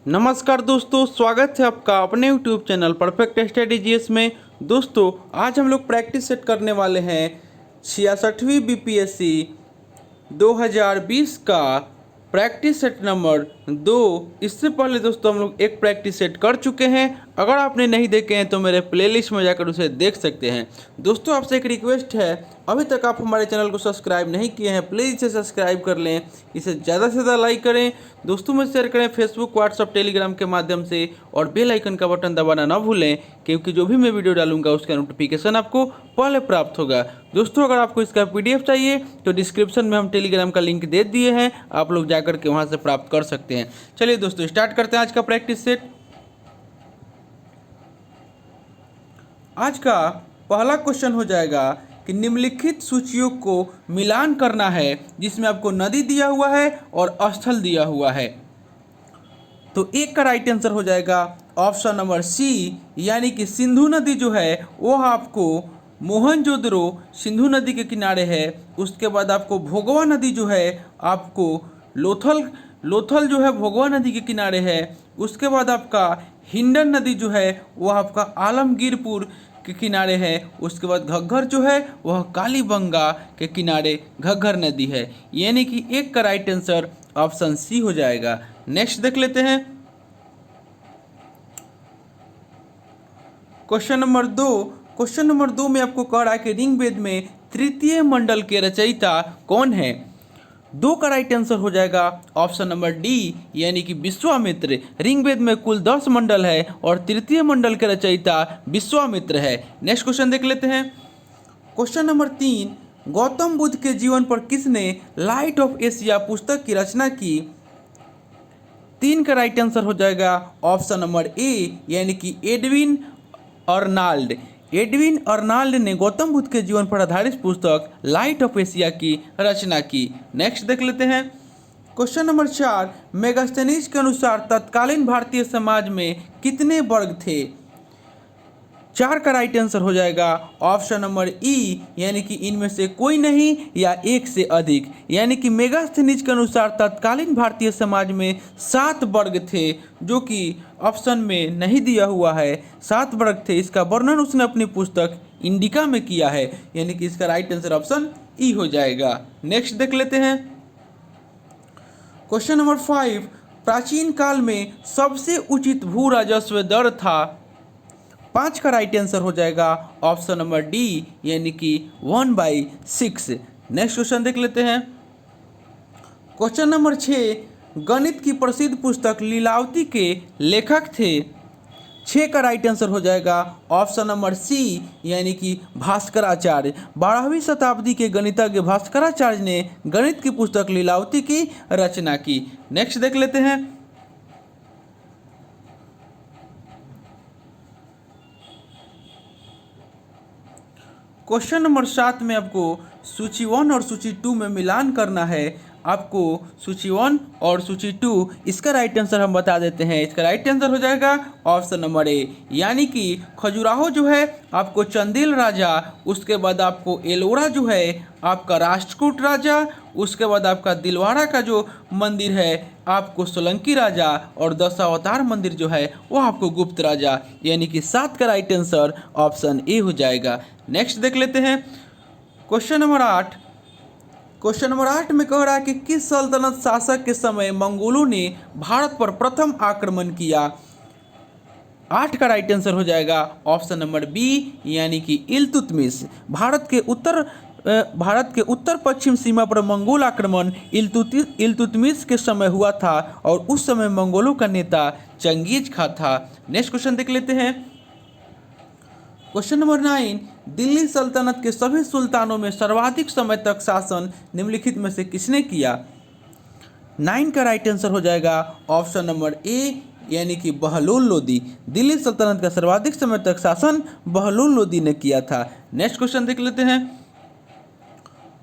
नमस्कार दोस्तों, स्वागत है आपका अपने YouTube channel perfect study GS में। दोस्तों, आज हम लोग प्रैक्टिस सेट करने वाले हैं 66वीं बीपीएससी 2020 का प्रैक्टिस सेट नंबर 2। इससे पहले दोस्तों हम लोग एक प्रैक्टिस सेट कर चुके हैं। अगर आपने नहीं देखे हैं तो मेरे प्लेलिस्ट में जाकर उसे देख सकते हैं। दोस्तों, आपसे एक रिक्वेस्ट है, अभी तक आप हमारे चैनल को सब्सक्राइब नहीं किए हैं, प्लीज़ इसे सब्सक्राइब कर लें, इसे ज़्यादा से ज़्यादा लाइक करें, दोस्तों में शेयर करें फेसबुक, व्हाट्सअप, टेलीग्राम के माध्यम से, और बेल आइकन का बटन दबाना ना भूलें, क्योंकि जो भी मैं वीडियो डालूंगा उसका नोटिफिकेशन आपको पहले प्राप्त होगा। दोस्तों, अगर आपको इसका पीडीएफ चाहिए तो डिस्क्रिप्शन में हम टेलीग्राम का लिंक दे दिए हैं, आप लोग जाकर के वहाँ से प्राप्त कर सकते हैं। चलिए दोस्तों, स्टार्ट करते हैं आज का प्रैक्टिस सेट। आज का पहला क्वेश्चन हो जाएगा कि निम्नलिखित सूचियों को मिलान करना है, जिसमें आपको नदी दिया हुआ है और स्थल दिया हुआ है। तो एक का राइट आंसर हो जाएगा ऑप्शन नंबर सी, यानी कि सिंधु नदी जो है वो आपको मोहनजोदड़ो सिंधु नदी के किनारे है। उसके बाद आपको भोगवा नदी जो है आपको लोथल जो है भोगवा नदी के किनारे है। उसके बाद आपका हिंडन नदी जो है वो आपका आलमगीरपुर के किनारे है। उसके बाद घग्गर जो है वह कालीबंगा के किनारे घग्गर नदी है, यानी कि एक का राइट आंसर ऑप्शन सी हो जाएगा। नेक्स्ट देख लेते हैं क्वेश्चन नंबर 2। क्वेश्चन नंबर 2 में आपको कह रहा है कि ऋग्वेद में तृतीय मंडल के रचयिता कौन है। 2 का राइट आंसर हो जाएगा ऑप्शन नंबर डी, यानी कि विश्वामित्र। ऋग्वेद में कुल 10 मंडल है और तृतीय मंडल के रचयिता विश्वामित्र है। नेक्स्ट क्वेश्चन देख लेते हैं क्वेश्चन नंबर 3। गौतम बुद्ध के जीवन पर किसने लाइट ऑफ एशिया पुस्तक की रचना की। 3 का राइट आंसर हो जाएगा ऑप्शन नंबर ए, यानी कि एडविन अर्नाल्ड। एडविन अर्नाल्ड ने गौतम बुद्ध के जीवन पर आधारित पुस्तक लाइट ऑफ एशिया की रचना की। नेक्स्ट देख लेते हैं क्वेश्चन नंबर 4। मेगास्थनीज के अनुसार तत्कालीन भारतीय समाज में कितने वर्ग थे। 4 का राइट आंसर हो जाएगा ऑप्शन नंबर ई, यानी कि इनमें से कोई नहीं या एक से अधिक। यानी कि मेगास्थनीज के अनुसार तत्कालीन भारतीय समाज में 7 वर्ग थे, जो कि ऑप्शन में नहीं दिया हुआ है। 7 वर्ग थे, इसका वर्णन उसने अपनी पुस्तक इंडिका में किया है, यानी कि इसका राइट आंसर ऑप्शन ई हो जाएगा। नेक्स्ट देख लेते हैं क्वेश्चन नंबर 5। प्राचीन काल में सबसे उचित भू राजस्व दर था। 5 का राइट आंसर हो जाएगा ऑप्शन नंबर डी, यानी कि 1/6। नेक्स्ट क्वेश्चन देख लेते हैं क्वेश्चन नंबर 6। गणित की प्रसिद्ध पुस्तक लीलावती के लेखक थे। 6 का राइट आंसर हो जाएगा ऑप्शन नंबर सी, यानी कि भास्कराचार्य। 12वीं शताब्दी के गणितज्ञ भास्कराचार्य ने गणित की पुस्तक लीलावती की रचना की। नेक्स्ट देख लेते हैं क्वेश्चन नंबर 7 में आपको सूची 1 और सूची 2 में मिलान करना है। आपको सूची 1 और सूची 2, इसका राइट आंसर हम बता देते हैं। इसका राइट आंसर हो जाएगा ऑप्शन नंबर ए, यानी कि खजुराहो जो है आपको चंदेल राजा, उसके बाद आपको एलोरा जो है आपका राष्ट्रकूट राजा, उसके बाद आपका दिलवाड़ा का जो मंदिर है आपको सोलंकी राजा, और दशावतार मंदिर जो है वो आपको गुप्त राजा, यानी कि 7 का राइट आंसर ऑप्शन ए हो जाएगा। नेक्स्ट देख लेते हैं क्वेश्चन नंबर 8। क्वेश्चन नंबर 8 में कह रहा है कि किस सल्तनत शासक के समय मंगोलों ने भारत पर प्रथम आक्रमण किया। 8 का राइट आंसर हो जाएगा ऑप्शन नंबर बी, यानी कि इल्तुतमिश। भारत के उत्तर पश्चिम सीमा पर मंगोल आक्रमण इल्तुतमिश के समय हुआ था, और उस समय मंगोलों का नेता चंगेज खां था। नेक्स्ट क्वेश्चन देख लेते हैं क्वेश्चन नंबर 9। दिल्ली सल्तनत के सभी सुल्तानों में सर्वाधिक समय तक शासन निम्नलिखित में से किसने किया। 9 का राइट आंसर हो जाएगा ऑप्शन नंबर ए, यानी कि बहलोल लोदी। दिल्ली सल्तनत का सर्वाधिक समय तक शासन बहलोल लोदी ने किया था। नेक्स्ट क्वेश्चन देख लेते हैं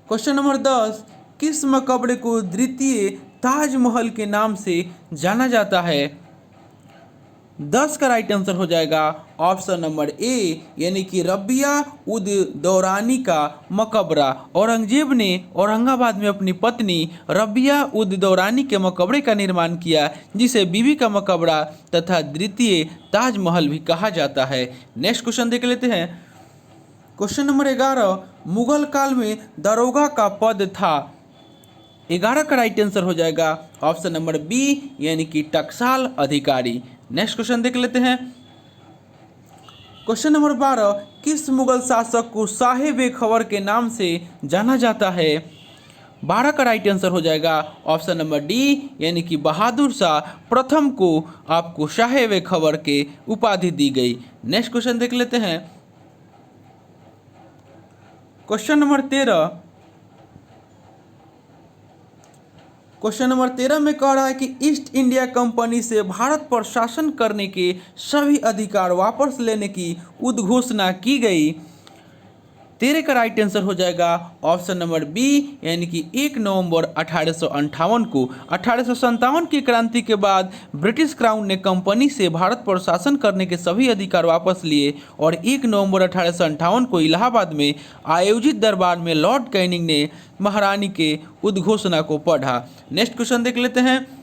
क्वेश्चन नंबर 10। किस मकबरे को द्वितीय ताजमहल के नाम से जाना जाता है। 10 का राइट आंसर हो जाएगा ऑप्शन नंबर ए, यानी कि रबिया उद दौरानी का मकबरा। औरंगजेब ने औरंगाबाद में अपनी पत्नी रबिया उद दौरानी के मकबरे का निर्माण किया, जिसे बीबी का मकबरा तथा द्वितीय ताजमहल भी कहा जाता है। नेक्स्ट क्वेश्चन देख लेते हैं। क्वेश्चन नंबर 11, मुगल काल में दरोगा का पद था। 11 का राइट आंसर हो जाएगा ऑप्शन नंबर बी, यानी कि टकसाल अधिकारी। नेक्स्ट क्वेश्चन देख लेते हैं। क्वेश्चन नंबर 12, किस मुगल शासक को साहेब खबर के नाम से जाना जाता है। 12 का राइट आंसर हो जाएगा ऑप्शन नंबर डी, यानी कि बहादुर शाह प्रथम को आपको साहेब खबर के उपाधि दी गई। नेक्स्ट क्वेश्चन देख लेते हैं। क्वेश्चन नंबर 13, में कह रहा है कि ईस्ट इंडिया कंपनी से भारत पर शासन करने के सभी अधिकार वापस लेने की उद्घोषणा की गई। 13 का राइट आंसर हो जाएगा ऑप्शन नंबर बी, यानी कि 1 नवंबर 1858 को। 1857 की क्रांति के बाद ब्रिटिश क्राउन ने कंपनी से भारत पर शासन करने के सभी अधिकार वापस लिए और 1 नवंबर 1858 को इलाहाबाद में आयोजित दरबार में लॉर्ड कैनिंग ने महारानी के उद्घोषणा को पढ़ा। नेक्स्ट क्वेश्चन देख लेते हैं।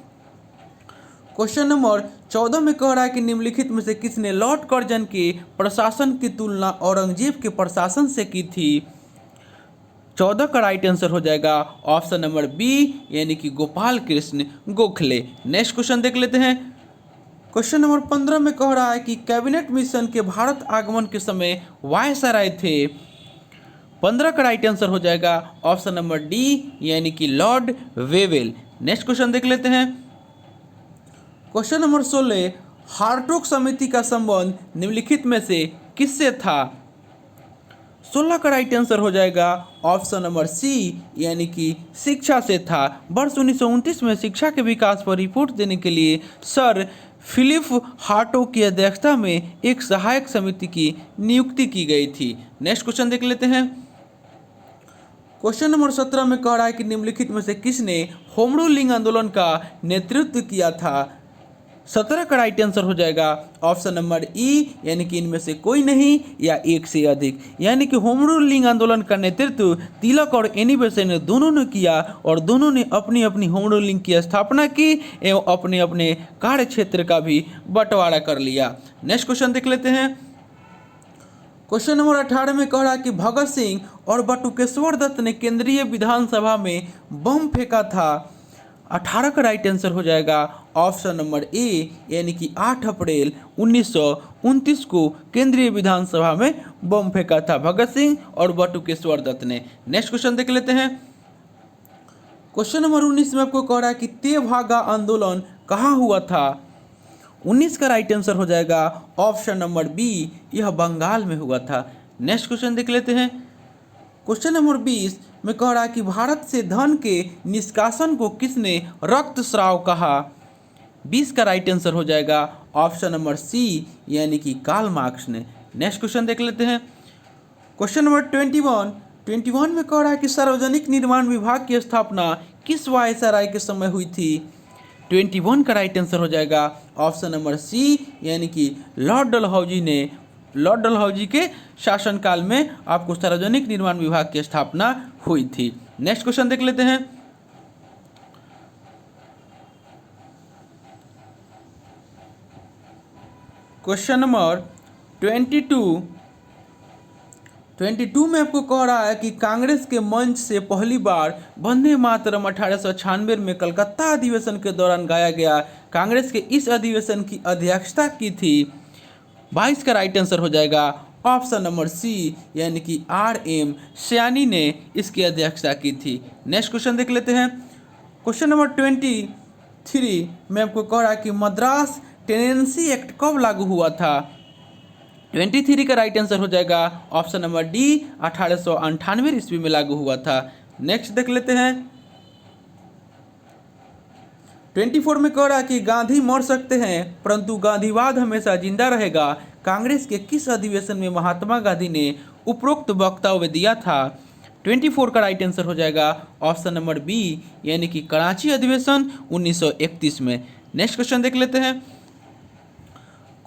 क्वेश्चन नंबर 14 में कह रहा है कि निम्नलिखित में से किसने लॉर्ड कर्जन के प्रशासन की तुलना औरंगजेब के प्रशासन से की थी। 14 का राइट आंसर हो जाएगा ऑप्शन नंबर बी, यानी कि गोपाल कृष्ण गोखले। नेक्स्ट क्वेश्चन देख लेते हैं। क्वेश्चन नंबर 15 में कह रहा है कि कैबिनेट मिशन के भारत आगमन के समय वायसराय थे। 15 का राइट आंसर हो जाएगा ऑप्शन नंबर डी, यानी कि लॉर्ड वेवेल। नेक्स्ट क्वेश्चन देख लेते हैं। क्वेश्चन नंबर 16, हार्टोग समिति का संबंध निम्नलिखित में से किससे था। 16 का राइट आंसर हो जाएगा ऑप्शन नंबर सी, यानी कि शिक्षा से था। वर्ष 1929 में शिक्षा के विकास पर रिपोर्ट देने के लिए सर फिलिप हार्टोग की अध्यक्षता में एक सहायक समिति की नियुक्ति की गई थी। नेक्स्ट क्वेश्चन देख लेते हैं। क्वेश्चन नंबर 17 में कह रहा है कि निम्नलिखित में से किसने होम रूलिंग आंदोलन का नेतृत्व किया था। 17 का राइट आंसर हो जाएगा ऑप्शन नंबर ई, यानी कि इनमें से कोई नहीं या एक से अधिक। यानी कि होम रूलिंग आंदोलन का नेतृत्व तिलक और एनी बेसेंट दोनों ने किया और दोनों ने अपनी अपनी होम रूलिंग की स्थापना की एवं अपने अपने कार्य क्षेत्र का भी बंटवारा कर लिया। नेक्स्ट क्वेश्चन देख लेते हैं। क्वेश्चन नंबर 18 में कह रहा है कि भगत सिंह और बटुकेश्वर दत्त ने केंद्रीय विधानसभा में बम फेंका था। 18 का राइट आंसर हो जाएगा ऑप्शन नंबर ए, यानी कि 8 अप्रैल 1929 को केंद्रीय विधानसभा में बम फेंका था भगत सिंह और बटुकेश्वर दत्त ने। नेक्स्ट क्वेश्चन देख लेते हैं। क्वेश्चन नंबर 19 में आपको कह रहा है कि तेभागा आंदोलन कहाँ हुआ था। 19 का राइट आंसर हो जाएगा ऑप्शन नंबर बी, यह बंगाल में हुआ था। नेक्स्ट क्वेश्चन देख लेते हैं। क्वेश्चन नंबर 20 में कह रहा है कि भारत से धन के निष्कासन को किसने रक्तस्राव कहा। 20 का राइट आंसर हो जाएगा ऑप्शन नंबर सी, यानी कि कार्ल मार्क्स ने। नेक्स्ट क्वेश्चन देख लेते हैं। क्वेश्चन नंबर 21 में कह रहा है कि सार्वजनिक निर्माण विभाग की स्थापना किस वायसराय के समय हुई थी। 21 का राइट आंसर हो जाएगा ऑप्शन नंबर सी, यानी कि लॉर्ड डलहौजी के शासनकाल में आपको सार्वजनिक निर्माण विभाग की स्थापना हुई थी। नेक्स्ट क्वेश्चन देख लेते हैं। क्वेश्चन नंबर 22 में आपको कह रहा है कि कांग्रेस के मंच से पहली बार वंदे मातरम 1896 में कलकत्ता अधिवेशन के दौरान गाया गया। कांग्रेस के इस अधिवेशन की अध्यक्षता की थी। 22 का राइट आंसर हो जाएगा ऑप्शन नंबर सी, यानी कि R.M. सयानी ने इसकी अध्यक्षता की थी। नेक्स्ट क्वेश्चन देख लेते हैं। क्वेश्चन नंबर 23 में आपको कह रहा है कि मद्रास टेनेंसी एक्ट कब लागू हुआ था। 23 का राइट आंसर हो जाएगा ऑप्शन नंबर डी, 1898 ईस्वी में लागू हुआ था। नेक्स्ट देख लेते हैं। 24 में कह रहा है कि गांधी मर सकते हैं परंतु गांधीवाद हमेशा जिंदा रहेगा। कांग्रेस के किस अधिवेशन में महात्मा गांधी ने उपरोक्त वक्तव्य दिया था। 24 का राइट आंसर हो जाएगा ऑप्शन नंबर बी, यानी कि कराची अधिवेशन 1931 में। नेक्स्ट क्वेश्चन देख लेते हैं।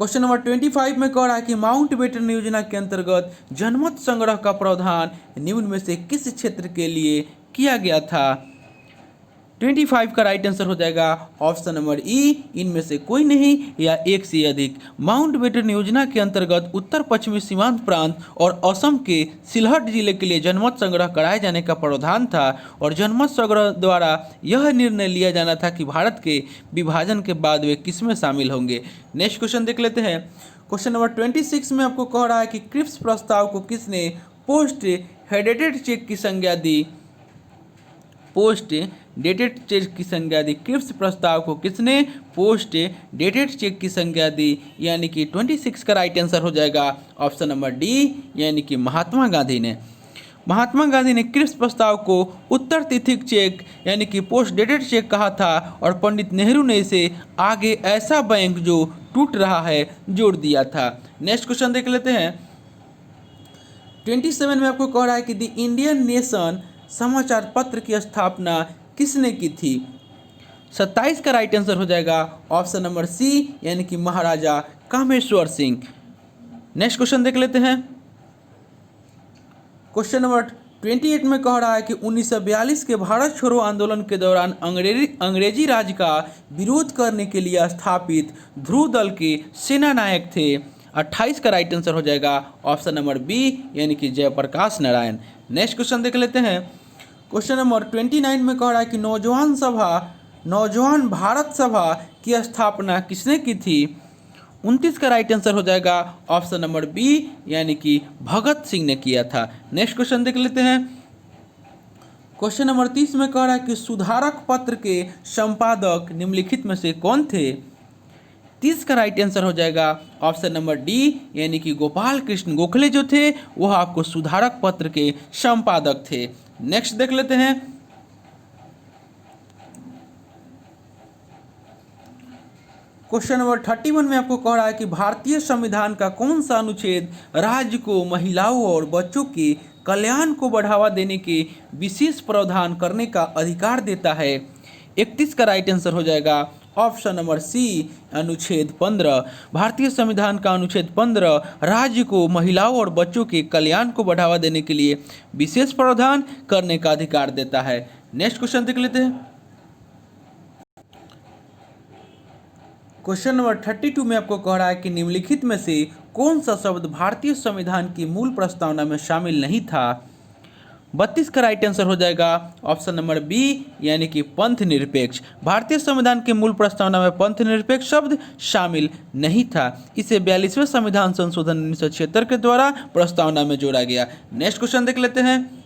क्वेश्चन नंबर 25 में कह रहा है कि माउंट बेटन योजना के अंतर्गत जनमत संग्रह का प्रावधान निम्न में से किस क्षेत्र के लिए किया गया था। 25 का राइट आंसर हो जाएगा ऑप्शन नंबर ई, इनमें से कोई नहीं या एक से अधिक। माउंट बेटन योजना के अंतर्गत उत्तर पश्चिमी सीमांत प्रांत और असम के सिलहट जिले के लिए जनमत संग्रह कराए जाने का प्रावधान था और जनमत संग्रह द्वारा यह निर्णय लिया जाना था कि भारत के विभाजन के बाद वे किसमें शामिल होंगे। नेक्स्ट क्वेश्चन देख लेते हैं। क्वेश्चन नंबर 26 में आपको कह रहा है कि क्रिप्स प्रस्ताव को किसने पोस्ट हेडेटेड चेक की संज्ञा दी। पोस्ट डेटेड चेक की संज्ञा दी। क्रिप्स प्रस्ताव को किसने पोस्ट डेटेड चेक की संज्ञा दी, यानी कि 26 का राइट आंसर हो जाएगा ऑप्शन नंबर डी, यानी कि महात्मा गांधी ने। महात्मा गांधी ने क्रिप्स प्रस्ताव को उत्तर तिथिक चेक यानी कि पोस्ट डेटेड चेक कहा था और पंडित नेहरू ने इसे आगे ऐसा बैंक जो टूट रहा है जोड़ दिया था। नेक्स्ट क्वेश्चन देख लेते हैं। 27 में आपको कह रहा है कि द इंडियन नेशन समाचार पत्र की स्थापना किसने की थी। 27 का राइट आंसर हो जाएगा ऑप्शन नंबर सी, यानी कि महाराजा कामेश्वर सिंह। नेक्स्ट क्वेश्चन देख लेते हैं। क्वेश्चन नंबर 28 में कह रहा है कि 1942 के भारत छोड़ो आंदोलन के दौरान अंग्रेजी राज का विरोध करने के लिए स्थापित ध्रुव दल के सेना नायक थे। 28 का राइट आंसर हो जाएगा ऑप्शन नंबर बी, यानी कि जयप्रकाश नारायण। नेक्स्ट क्वेश्चन देख लेते हैं। क्वेश्चन नंबर 29 में कह रहा है कि नौजवान भारत सभा की स्थापना किसने की थी। 29 का राइट आंसर हो जाएगा ऑप्शन नंबर बी, यानी कि भगत सिंह ने किया था। नेक्स्ट क्वेश्चन देख लेते हैं। क्वेश्चन नंबर 30 में कह रहा है कि सुधारक पत्र के संपादक निम्नलिखित में से कौन थे। 30 का राइट आंसर हो जाएगा ऑप्शन नंबर डी, यानी कि गोपाल कृष्ण गोखले जो थे वह आपको सुधारक पत्र के संपादक थे। नेक्स्ट देख लेते हैं। क्वेश्चन नंबर 31 में आपको कह रहा है कि भारतीय संविधान का कौन सा अनुच्छेद राज्य को महिलाओं और बच्चों के कल्याण को बढ़ावा देने के विशेष प्रावधान करने का अधिकार देता है। 31 का राइट आंसर हो जाएगा ऑप्शन नंबर सी, अनुच्छेद 15। भारतीय संविधान का अनुच्छेद 15 राज्य को महिलाओं और बच्चों के कल्याण को बढ़ावा देने के लिए विशेष प्रावधान करने का अधिकार देता है। नेक्स्ट क्वेश्चन देख लेते हैं। क्वेश्चन नंबर 32 में आपको कह रहा है कि निम्नलिखित में से कौन सा शब्द भारतीय संविधान की मूल प्रस्तावना में शामिल नहीं था। 32 का राइट आंसर हो जाएगा ऑप्शन नंबर बी, यानी कि पंथ निरपेक्ष। भारतीय संविधान की मूल प्रस्तावना में पंथ निरपेक्ष शब्द शामिल नहीं था। इसे 42वें संविधान संशोधन 1976 के द्वारा प्रस्तावना में जोड़ा गया। नेक्स्ट क्वेश्चन देख लेते हैं।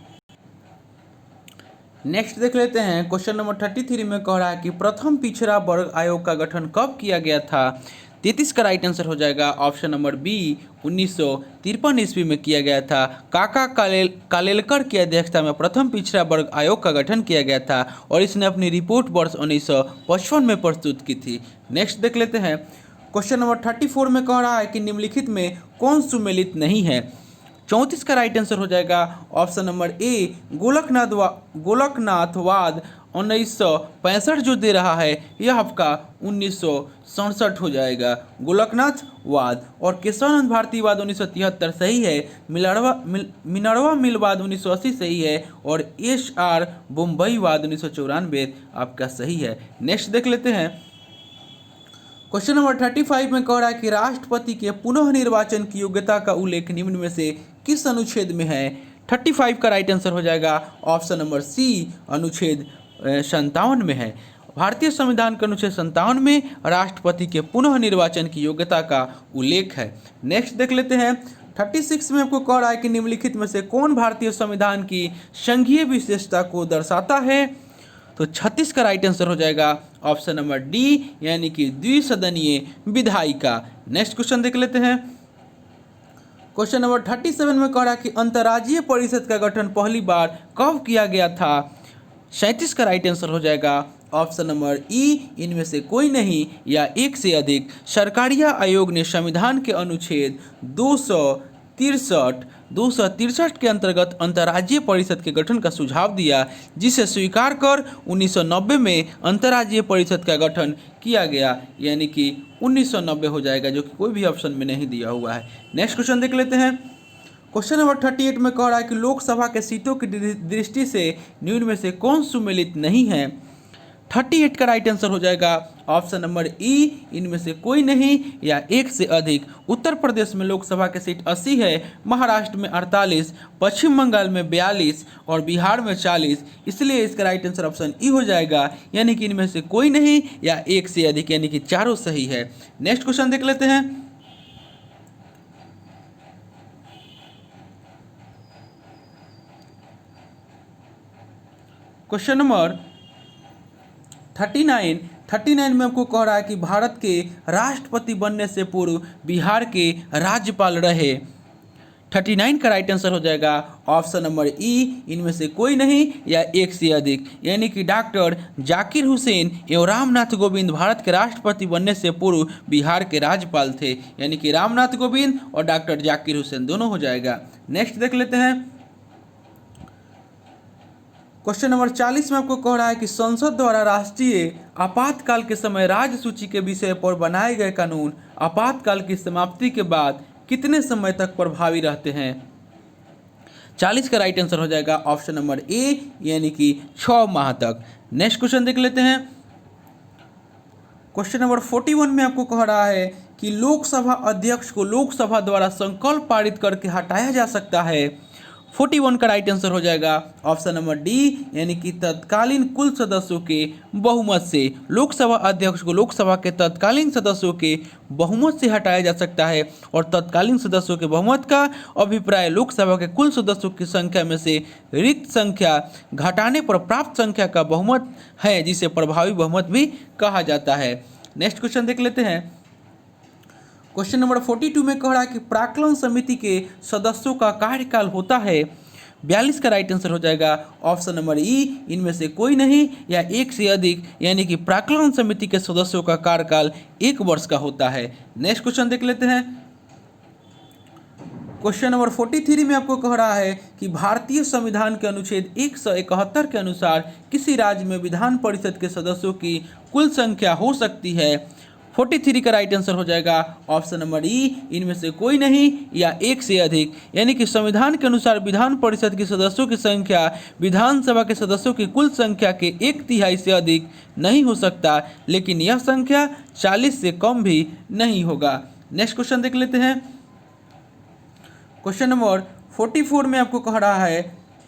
क्वेश्चन नंबर 33 में कह रहा है कि प्रथम पिछड़ा वर्ग आयोग का गठन कब किया गया था। 33 का राइट आंसर हो जाएगा ऑप्शन नंबर बी, 1953 ईस्वी में किया गया था। काका कालेलकर की अध्यक्षता में प्रथम पिछड़ा वर्ग आयोग का गठन किया गया था और इसने अपनी रिपोर्ट वर्ष 1955 में प्रस्तुत की थी। नेक्स्ट देख लेते हैं। क्वेश्चन नंबर 34 में कह रहा है कि निम्नलिखित में कौन सुमेलित नहीं है। 34 का राइट आंसर हो जाएगा ऑप्शन नंबर ए, गोलकनाथवाद 1965 जो दे रहा है यह आपका 1967 हो जाएगा गोलकनाथवाद। और केशवानंद भारतीवाद 1973 सही है। मिनर्वा मिलवाद 1980 सही है और SR बम्बईवाद 1994 आपका सही है। नेक्स्ट देख लेते हैं। क्वेश्चन नंबर 35 में कह रहा है कि राष्ट्रपति के पुनः निर्वाचन की योग्यता का उल्लेख निम्न में से किस अनुच्छेद में है। 35 का राइट आंसर हो जाएगा ऑप्शन नंबर सी, अनुच्छेद 57 में है। भारतीय संविधान के अनुच्छेद 57 में राष्ट्रपति के पुनः निर्वाचन की योग्यता का उल्लेख है। नेक्स्ट देख लेते हैं। 36 में आपको कह रहा है कि निम्नलिखित में से कौन भारतीय संविधान की संघीय विशेषता को दर्शाता है। तो 36 का राइट आंसर हो जाएगा ऑप्शन नंबर डी, यानी कि द्विसदनीय विधायिका। नेक्स्ट क्वेश्चन देख लेते हैं। क्वेश्चन नंबर 37 में कह रहा है कि अंतर्राज्यीय परिषद का गठन पहली बार कब किया गया था। 37 का राइट आंसर हो जाएगा ऑप्शन नंबर ई, इनमें से कोई नहीं या एक से अधिक। सरकारिया आयोग ने संविधान के अनुच्छेद 263 के अंतर्गत अंतर्राज्यीय परिषद के गठन का सुझाव दिया, जिसे स्वीकार कर 1990 में अंतर्राज्यीय परिषद का गठन किया गया, यानी कि 1990 हो जाएगा, जो कि कोई भी ऑप्शन में नहीं दिया हुआ है। नेक्स्ट क्वेश्चन देख लेते हैं। क्वेश्चन नंबर 38 में कह रहा है कि लोकसभा के सीटों की दृष्टि से निम्न में से कौन सुमेलित नहीं है। 38 का राइट आंसर हो जाएगा ऑप्शन नंबर ई, इनमें से कोई नहीं या एक से अधिक। उत्तर प्रदेश में लोकसभा के सीट 80 है, महाराष्ट्र में 48, पश्चिम बंगाल में 42 और बिहार में 40, इसलिए इसका राइट आंसर ऑप्शन ई हो जाएगा, यानी कि इनमें से कोई नहीं या एक से अधिक, यानी कि चारों सही है। नेक्स्ट क्वेश्चन देख लेते हैं। क्वेश्चन नंबर 39 में आपको कह रहा है कि भारत के राष्ट्रपति बनने से पूर्व बिहार के राज्यपाल रहे। 39 का राइट आंसर हो जाएगा ऑप्शन नंबर ई, इनमें से कोई नहीं या एक से अधिक, यानी कि डॉक्टर जाकिर हुसैन एवं रामनाथ कोविंद भारत के राष्ट्रपति बनने से पूर्व बिहार के राज्यपाल थे, यानी कि रामनाथ कोविंद और डॉक्टर जाकिर हुसैन दोनों हो जाएगा। नेक्स्ट देख लेते हैं। क्वेश्चन नंबर 40 में आपको कह रहा है कि संसद द्वारा राष्ट्रीय आपातकाल के समय राज्य सूची के विषय पर बनाए गए कानून आपातकाल की समाप्ति के बाद कितने समय तक प्रभावी रहते हैं। 40 का राइट आंसर हो जाएगा ऑप्शन नंबर ए, यानी कि 6 माह तक। नेक्स्ट क्वेश्चन देख लेते हैं। क्वेश्चन नंबर 41 में आपको कह रहा है कि लोकसभा अध्यक्ष को लोकसभा द्वारा संकल्प पारित करके हटाया जा सकता है। 41 का राइट आंसर हो जाएगा ऑप्शन नंबर डी, यानी कि तत्कालीन कुल सदस्यों के बहुमत से। लोकसभा अध्यक्ष को लोकसभा के तत्कालीन सदस्यों के बहुमत से हटाया जा सकता है, और तत्कालीन सदस्यों के बहुमत का अभिप्राय लोकसभा के कुल सदस्यों की संख्या में से रिक्त संख्या घटाने पर प्राप्त संख्या का बहुमत है, जिसे प्रभावी बहुमत भी कहा जाता है। नेक्स्ट क्वेश्चन देख लेते हैं। क्वेश्चन नंबर 42 में कह रहा है कि प्राक्कलन समिति के सदस्यों का कार्यकाल होता है। 42 का राइट आंसर हो जाएगा ऑप्शन नंबर ई, इनमें से कोई नहीं या एक से अधिक, यानी कि प्राक्कलन समिति के सदस्यों का कार्यकाल 1 वर्ष का होता है। नेक्स्ट क्वेश्चन देख लेते हैं। क्वेश्चन नंबर 43 में आपको कह रहा है कि भारतीय संविधान के अनुच्छेद 171 के अनुसार किसी राज्य में विधान परिषद के सदस्यों की कुल संख्या हो सकती है। 43 का राइट आंसर हो जाएगा ऑप्शन नंबर ई, इनमें से कोई नहीं या एक से अधिक, यानी कि संविधान के अनुसार विधान परिषद के सदस्यों की संख्या विधानसभा के सदस्यों की कुल संख्या के 1/3 से अधिक नहीं हो सकता, लेकिन यह संख्या 40 से कम भी नहीं होगा। नेक्स्ट क्वेश्चन देख लेते हैं। क्वेश्चन नंबर 44 में आपको कह रहा है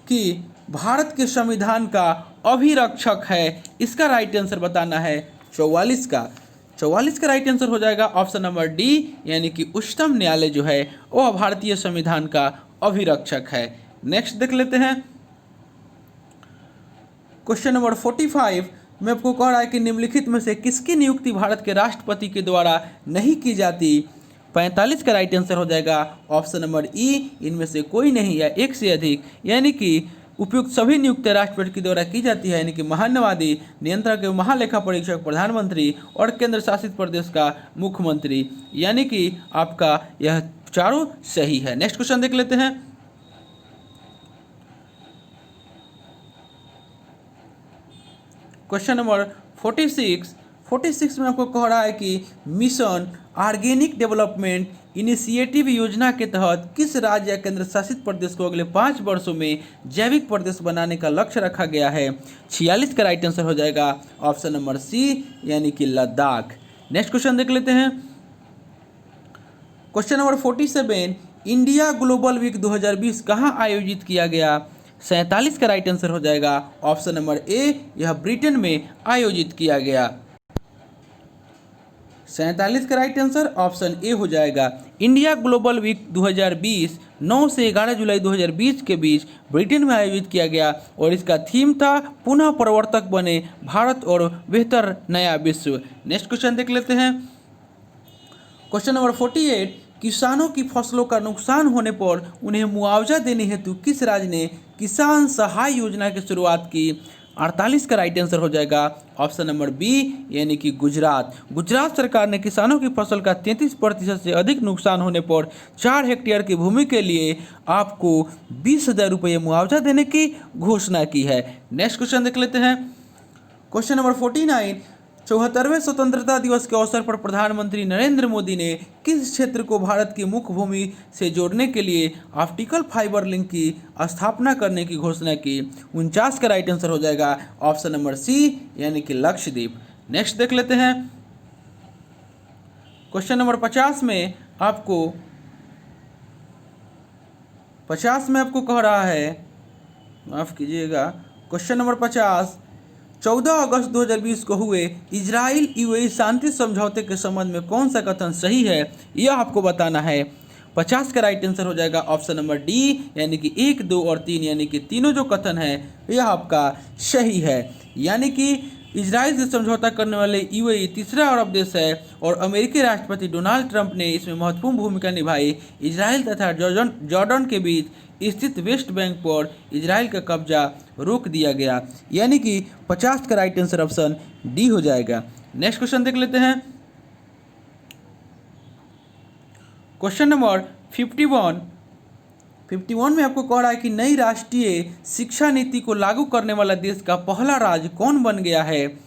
कि भारत के संविधान का अभिरक्षक है, इसका राइट आंसर बताना है। 44 का राइट आंसर हो जाएगा ऑप्शन नंबर डी, यानी कि उच्चतम न्यायालय जो है वह भारतीय संविधान का अभिरक्षक है। नेक्स्ट देख लेते हैं। क्वेश्चन नंबर 45 में आपको कह रहा है कि निम्नलिखित में से किसकी नियुक्ति भारत के राष्ट्रपति के द्वारा नहीं की जाती। 45 का राइट आंसर हो जाएगा ऑप्शन नंबर ई, इनमें से कोई नहीं या एक से अधिक, यानी कि उपयुक्त सभी नियुक्ति राष्ट्रपति के द्वारा की जाती है, यानी कि महान्यवादी, नियंत्रक एवं महालेखा परीक्षक, प्रधानमंत्री और केंद्र शासित प्रदेश का मुख्यमंत्री, यानी कि आपका यह चारों सही है। नेक्स्ट क्वेश्चन देख लेते हैं। क्वेश्चन नंबर 46 में आपको कह रहा है कि मिशन ऑर्गेनिक डेवलपमेंट इनिशिएटिव योजना के तहत किस राज्य या केंद्र शासित प्रदेश को अगले 5 वर्षों में जैविक प्रदेश बनाने का लक्ष्य रखा गया है। 46 का राइट आंसर हो जाएगा ऑप्शन नंबर सी, यानी कि लद्दाख। नेक्स्ट क्वेश्चन देख लेते हैं। Question number 47, India global week 2020 कहाँ आयोजित किया गया। 47 का राइट आंसर हो जाएगा ऑप्शन नंबर ए, यह ब्रिटेन में आयोजित किया गया। 47 का राइट आंसर ऑप्शन ए हो जाएगा। इंडिया ग्लोबल वीक 2020 9 से 11 जुलाई 2020 के बीच ब्रिटेन में आयोजित किया गया और इसका थीम था पुनः प्रवर्तक बने भारत और बेहतर नया विश्व। नेक्स्ट क्वेश्चन देख लेते हैं। क्वेश्चन नंबर 48, किसानों की फसलों का नुकसान होने पर उन्हें मुआवजा देने हेतु किस राज्य ने किसान सहाय योजना की शुरुआत की। 48 का राइट आंसर हो जाएगा ऑप्शन नंबर बी यानी कि गुजरात। गुजरात सरकार ने किसानों की फसल का 33% से अधिक नुकसान होने पर 4 हेक्टेयर की भूमि के लिए आपको 20,000 रुपये मुआवजा देने की घोषणा की है। नेक्स्ट क्वेश्चन देख लेते हैं। क्वेश्चन नंबर 49, 74वें स्वतंत्रता दिवस के अवसर पर प्रधानमंत्री नरेंद्र मोदी ने किस क्षेत्र को भारत की मुख्य भूमि से जोड़ने के लिए ऑप्टिकल फाइबर लिंक की स्थापना करने की घोषणा की? 49 का राइट आंसर हो जाएगा ऑप्शन नंबर सी यानी कि लक्षद्वीप। नेक्स्ट देख लेते हैं। क्वेश्चन नंबर 50 में आपको कह रहा है, माफ कीजिएगा, क्वेश्चन नंबर 50, 14 अगस्त 2020 को हुए इजराइल यूएई शांति समझौते के संबंध में कौन सा कथन सही है, यह आपको बताना है। 50 का राइट आंसर हो जाएगा ऑप्शन नंबर डी यानी कि 1, 2 और 3 यानी कि तीनों जो कथन है यह आपका सही है। यानी कि इजराइल से समझौता करने वाले यूएई तीसरा अरब देश है और अमेरिकी राष्ट्रपति डोनाल्ड ट्रंप ने इसमें महत्वपूर्ण भूमिका निभाई। इजराइल तथा जॉर्डन के बीच स्थित वेस्ट बैंक पर इजराइल का कब्जा रोक दिया गया। यानी कि 50 का राइट आंसर ऑप्शन डी हो जाएगा। नेक्स्ट क्वेश्चन देख लेते हैं। क्वेश्चन नंबर 51 में आपको कह रहा है कि नई राष्ट्रीय शिक्षा नीति को लागू करने वाला देश का पहला राज्य कौन बन गया है?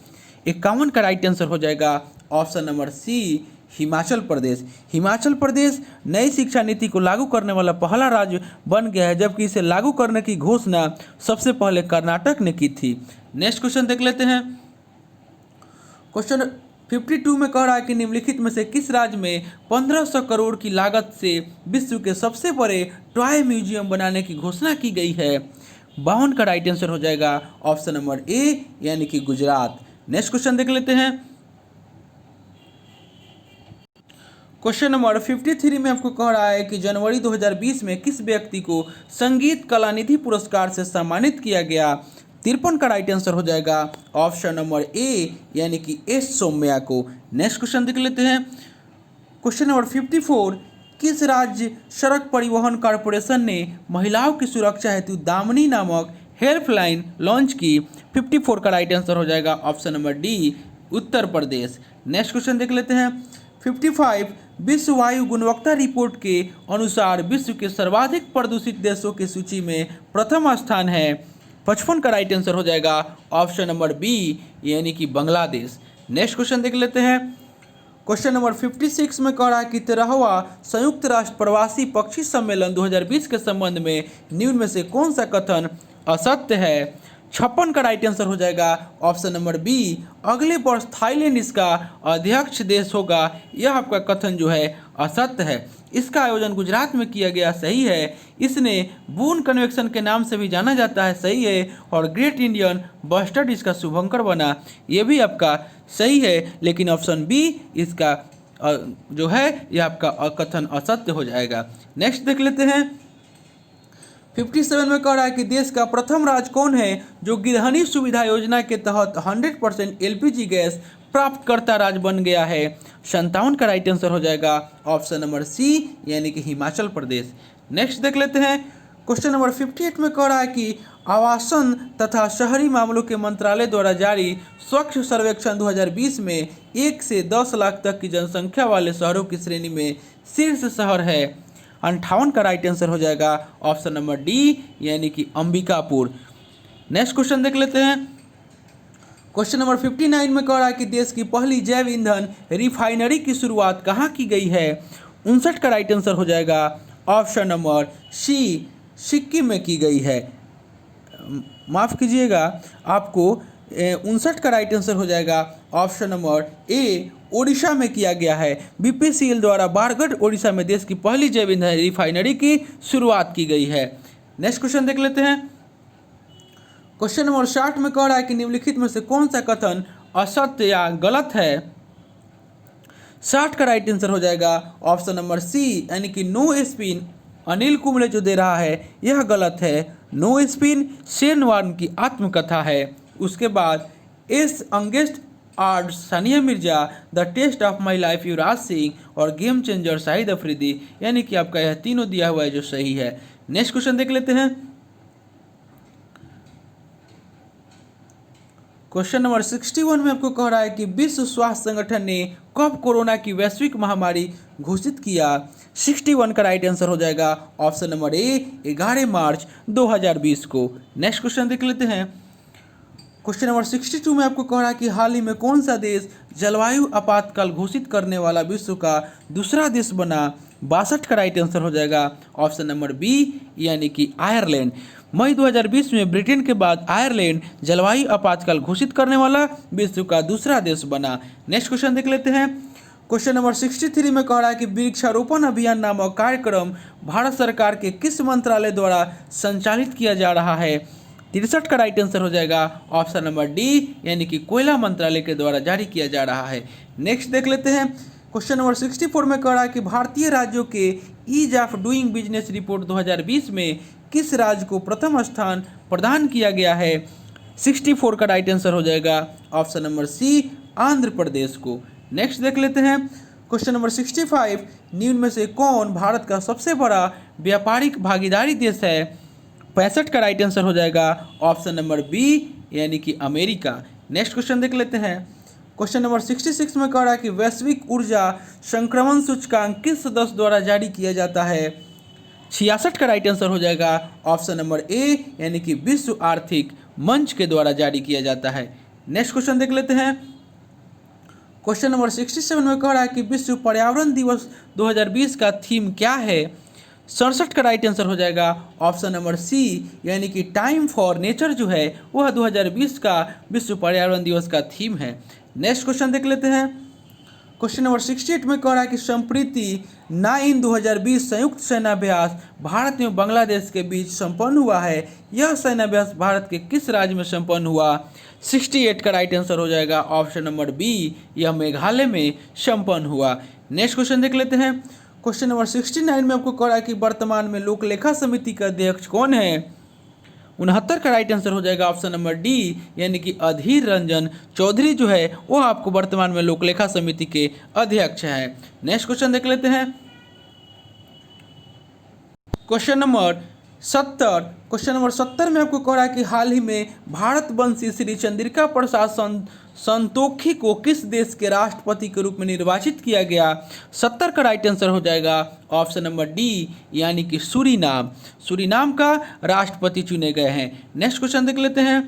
51 का राइट आंसर हो जाएगा ऑप्शन नंबर सी हिमाचल प्रदेश। हिमाचल प्रदेश नई शिक्षा नीति को लागू करने वाला पहला राज्य बन गया है, जबकि इसे लागू करने की घोषणा सबसे पहले कर्नाटक ने की थी। नेक्स्ट क्वेश्चन देख लेते हैं। क्वेश्चन 52 में कह रहा है कि निम्नलिखित में से किस राज्य में 1500 करोड़ की लागत से विश्व के सबसे बड़े टॉय म्यूजियम बनाने की घोषणा की गई है? 52 का राइट आंसर हो जाएगा ऑप्शन नंबर ए यानी कि गुजरात। नेक्स्ट क्वेश्चन देख लेते हैं। क्वेश्चन नंबर 53 में आपको कह रहा है कि जनवरी 2020 में किस व्यक्ति को संगीत कलानिधि पुरस्कार से सम्मानित किया गया? 53 का राइट आंसर हो जाएगा ऑप्शन नंबर ए यानी कि एस सौम्या को। नेक्स्ट क्वेश्चन देख लेते हैं। क्वेश्चन नंबर 54, किस राज्य सड़क परिवहन कॉरपोरेशन ने महिलाओं की सुरक्षा हेतु दामिनी नामक हेल्पलाइन लॉन्च की? 54 का राइट आंसर हो जाएगा option number D Uttar Pradesh. Next question देख लेते हैं। 55, विश्व वायु गुणवत्ता रिपोर्ट के अनुसार विश्व के सर्वाधिक प्रदूषित देशों की सूची में प्रथम स्थान है। 55 का राइट आंसर हो जाएगा ऑप्शन नंबर बी यानी कि बांग्लादेश। नेक्स्ट क्वेश्चन देख लेते हैं। क्वेश्चन नंबर 56 में कह रहा है कि 13वां संयुक्त राष्ट्र प्रवासी पक्षी सम्मेलन 2020 के संबंध में निम्न में से कौन सा कथन असत्य है? 56 का राइट आंसर हो जाएगा ऑप्शन नंबर बी अगले वर्ष थाईलैंड इसका अध्यक्ष देश होगा। यह आपका कथन जो है असत्य है। इसका आयोजन गुजरात में किया गया, सही है। इसने बून कन्वेंशन के नाम से भी जाना जाता है, सही है। और ग्रेट इंडियन बस्टर्ड इसका शुभंकर बना, यह भी आपका सही है। लेकिन ऑप्शन बी इसका जो है यह आपका कथन असत्य हो जाएगा। नेक्स्ट देख लेते हैं। 57 में कह रहा है कि देश का प्रथम राज्य कौन है जो गृहिणी सुविधा योजना के तहत 100% एलपीजी गैस प्राप्त करता राज्य बन गया है? 57 का राइट आंसर हो जाएगा ऑप्शन नंबर सी यानी कि हिमाचल प्रदेश। नेक्स्ट देख लेते हैं। क्वेश्चन नंबर 58 में कह रहा है कि आवासन तथा शहरी मामलों के मंत्रालय द्वारा जारी स्वच्छ सर्वेक्षण 2020 में 1 से 10 लाख तक की जनसंख्या वाले शहरों की श्रेणी में शीर्ष शहर है। 58 का राइट आंसर हो जाएगा ऑप्शन नंबर डी यानी कि अंबिकापुर। नेक्स्ट क्वेश्चन देख लेते हैं। क्वेश्चन नंबर 59 में कह रहा है कि देश की पहली जैव ईंधन रिफाइनरी की शुरुआत कहाँ की गई है? 59 का राइट आंसर हो जाएगा ऑप्शन नंबर सी सिक्किम में की गई है। माफ़ कीजिएगा, आपको 59 का राइट आंसर हो जाएगा ऑप्शन नंबर ए ओडिशा में किया गया है। बीपीसीएल द्वारा बारगढ़ ओडिशा में देश की पहली जैव ईंधन रिफाइनरी की शुरुआत की गई है। नेक्स्ट क्वेश्चन देख लेते हैं। क्वेश्चन नंबर 60 में कह रहा है कि निम्नलिखित में से कौन सा कथन असत्य या गलत है? 60 का राइट आंसर हो जाएगा ऑप्शन नंबर सी यानी कि नो स्पिन। अनिल कुंबले जो दे रहा है यह गलत है। नो स्पिन शेरनवान की आत्मकथा है। उसके बाद एस अंगेस्ट आर्ट Sania Mirza, the test of my life Yuvraj Singh और गेम चेंजर शाहिद अफरीदी, यानी कि आपका यह तीनों दिया हुआ है जो सही है। नेक्स्ट क्वेश्चन देख लेते हैं। क्वेश्चन नंबर 61 में आपको कह रहा है कि विश्व स्वास्थ्य संगठन ने कब कोरोना की वैश्विक महामारी घोषित किया। 61 का राइट आंसर हो जाएगा ऑप्शन नंबर ए 11 मार्च 2020 को। नेक्स्ट क्वेश्चन देख लेते हैं। क्वेश्चन नंबर 62 में आपको कह रहा है कि हाल ही में कौन सा देश जलवायु आपातकाल घोषित करने वाला विश्व का दूसरा देश बना। 62 का राइट आंसर हो जाएगा ऑप्शन नंबर बी यानी कि आयरलैंड। मई 2020 में ब्रिटेन के बाद आयरलैंड जलवायु आपातकाल घोषित करने वाला विश्व का दूसरा देश बना। नेक्स्ट क्वेश्चन देख लेते हैं। क्वेश्चन नंबर 63 में कह रहा है कि वृक्षारोपण अभियान नामक कार्यक्रम भारत सरकार के किस मंत्रालय द्वारा संचालित किया जा रहा है। 63 का राइट आंसर हो जाएगा ऑप्शन नंबर डी यानी कि कोयला मंत्रालय के द्वारा जारी किया जा रहा है। नेक्स्ट देख लेते हैं। क्वेश्चन नंबर 64 में कह रहा है कि भारतीय राज्यों के ease of doing business report 2020 में किस राज्य को प्रथम स्थान प्रदान किया गया है। 64 का राइट आंसर हो जाएगा ऑप्शन नंबर सी आंध्र प्रदेश को। नेक्स्ट देख लेते हैं। क्वेश्चन नंबर 65 निम्न में से कौन भारत का सबसे बड़ा व्यापारिक भागीदारी देश है। 65 का राइट आंसर हो जाएगा ऑप्शन नंबर बी यानी कि अमेरिका। नेक्स्ट क्वेश्चन देख लेते हैं। क्वेश्चन नंबर 66 में कह रहा है कि वैश्विक ऊर्जा संक्रमण सूचकांक किस सदस्य द्वारा जारी किया जाता है। 66 का राइट आंसर हो जाएगा ऑप्शन नंबर ए यानी कि विश्व आर्थिक मंच के द्वारा जारी किया जाता है। नेक्स्ट क्वेश्चन देख लेते हैं। क्वेश्चन नंबर 67 में कह रहा है कि विश्व पर्यावरण दिवस 2020 का थीम क्या है। 67 का राइट आंसर हो जाएगा ऑप्शन नंबर सी यानी कि टाइम फॉर नेचर जो है वह 2020 का विश्व पर्यावरण दिवस का थीम है। नेक्स्ट क्वेश्चन देख लेते हैं। क्वेश्चन नंबर 68 में कह रहा है कि संप्रीति 9 2020 संयुक्त सेनाभ्यास भारत एवं बांग्लादेश के बीच संपन्न हुआ है। यह सेनाभ्यास भारत के किस राज्य में संपन्न हुआ। 68 का राइट आंसर हो जाएगा ऑप्शन नंबर बी यह मेघालय में संपन्न हुआ। नेक्स्ट क्वेश्चन देख लेते हैं। क्वेश्चन नंबर 69 में आपको कह रहा है कि वर्तमान में लोक लेखा समिति का अध्यक्ष कौन है। 69 का राइट आंसर हो जाएगा ऑप्शन नंबर डी यानी कि अधीर रंजन चौधरी जो है वो आपको वर्तमान में लोक लेखा समिति के अध्यक्ष हैं। नेक्स्ट क्वेश्चन देख लेते हैं। क्वेश्चन नंबर 70 में आपको कह रहा है कि हाल ही में भारत वंशी श्री चंद्रिका प्रसाद संतोखी को किस देश के राष्ट्रपति के रूप में निर्वाचित किया गया। 70 का राइट आंसर हो जाएगा ऑप्शन नंबर डी यानी कि सूरीनाम का राष्ट्रपति चुने गए हैं। नेक्स्ट क्वेश्चन देख लेते हैं।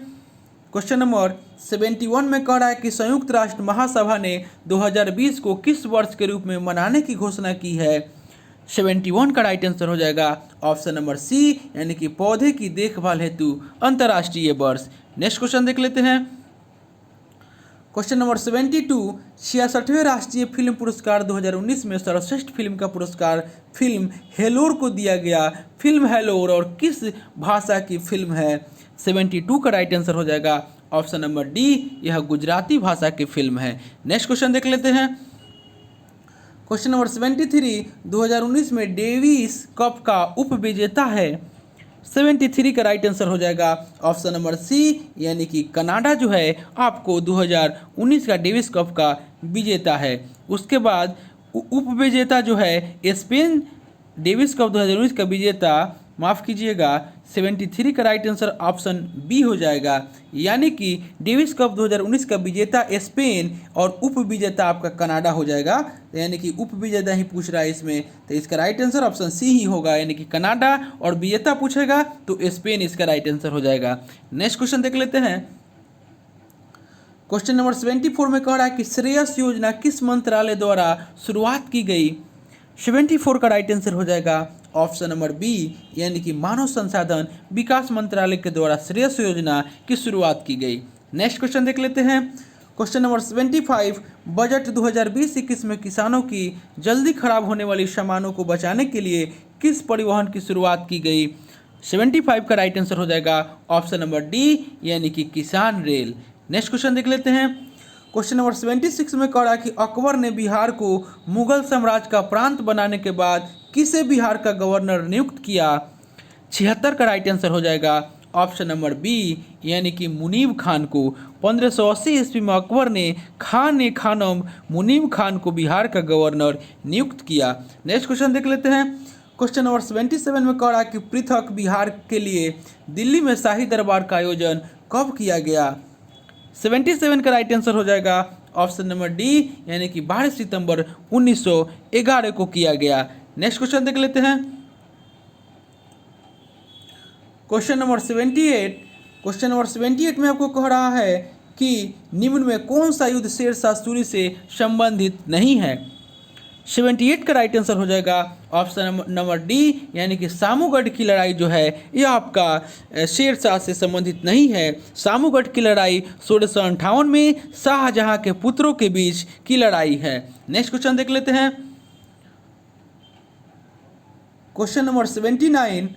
क्वेश्चन नंबर 71 में कह रहा है कि संयुक्त राष्ट्र महासभा ने 2020 को किस वर्ष के रूप में मनाने की घोषणा की है। 71 का राइट आंसर हो जाएगा ऑप्शन नंबर सी यानी कि पौधे की देखभाल हेतु अंतर्राष्ट्रीय वर्ष। नेक्स्ट क्वेश्चन देख लेते हैं। क्वेश्चन नंबर 72 66वें राष्ट्रीय फिल्म पुरस्कार 2019 में सर्वश्रेष्ठ फिल्म का पुरस्कार फिल्म हेलोर को दिया गया। फिल्म हेलोर और किस भाषा की फिल्म है। 72 का राइट आंसर हो जाएगा ऑप्शन नंबर डी यह गुजराती भाषा की फिल्म है। नेक्स्ट क्वेश्चन देख लेते हैं। क्वेश्चन नंबर 73 2019 में डेविस कप का उप विजेता है। 73 का राइट आंसर हो जाएगा ऑप्शन नंबर सी यानी कि कनाडा जो है आपको 2019 का डेविस कप का विजेता है। उसके बाद उप विजेता जो है स्पेन डेविस कप 2019 का विजेता माफ़ कीजिएगा 73 का राइट आंसर ऑप्शन बी हो जाएगा यानी कि डेविस कप 2019 का विजेता स्पेन और उप विजेता आपका कनाडा हो जाएगा। यानी कि उप विजेता ही पूछ रहा है इसमें तो इसका राइट आंसर ऑप्शन सी ही होगा यानी कि कनाडा और विजेता पूछेगा तो स्पेन इसका राइट आंसर हो जाएगा। नेक्स्ट क्वेश्चन देख लेते हैं। क्वेश्चन नंबर 74 में कह रहा है कि श्रेयस योजना किस मंत्रालय द्वारा शुरुआत की गई। 74 का राइट आंसर हो जाएगा ऑप्शन नंबर बी यानी कि मानव संसाधन विकास मंत्रालय के द्वारा श्रेयस योजना की शुरुआत की गई। नेक्स्ट क्वेश्चन देख लेते हैं। क्वेश्चन नंबर 75 बजट 2020-21 में किसानों की जल्दी खराब होने वाली सामानों को बचाने के लिए किस परिवहन की शुरुआत की गई। 75 का राइट आंसर हो जाएगा ऑप्शन नंबर डी यानी कि किसान रेल। नेक्स्ट क्वेश्चन देख लेते हैं। क्वेश्चन नंबर 76 में कह रहा है कि अकबर ने बिहार को मुगल साम्राज्य का प्रांत बनाने के बाद किसे बिहार का गवर्नर नियुक्त किया। 76 का राइट आंसर हो जाएगा ऑप्शन नंबर बी यानी कि मुनीम खान को। 1580 ईस्वी में अकबर ने खानम मुनीम खान को बिहार का गवर्नर नियुक्त किया। नेक्स्ट क्वेश्चन देख लेते हैं। क्वेश्चन नंबर 77 में कह रहा है कि पृथक बिहार के लिए दिल्ली में शाही दरबार का आयोजन कब किया गया। 77 का राइट आंसर हो जाएगा ऑप्शन नंबर डी, यानी कि 12 सितंबर 1911 को किया गया। नेक्स्ट क्वेश्चन देख लेते हैं। Question number 78। क्वेश्चन नंबर 78 में आपको कह रहा है कि निम्न में कौन सा युद्ध शेरशाह सूरी से संबंधित नहीं है। 78 का राइट आंसर हो जाएगा ऑप्शन नंबर डी, यानी कि सामूगढ़ की लड़ाई जो है यह आपका शेरशाह से संबंधित नहीं है। सामूगढ़ की लड़ाई 1658 में शाहजहां के पुत्रों के बीच की लड़ाई है। नेक्स्ट क्वेश्चन देख लेते हैं। Question number 79।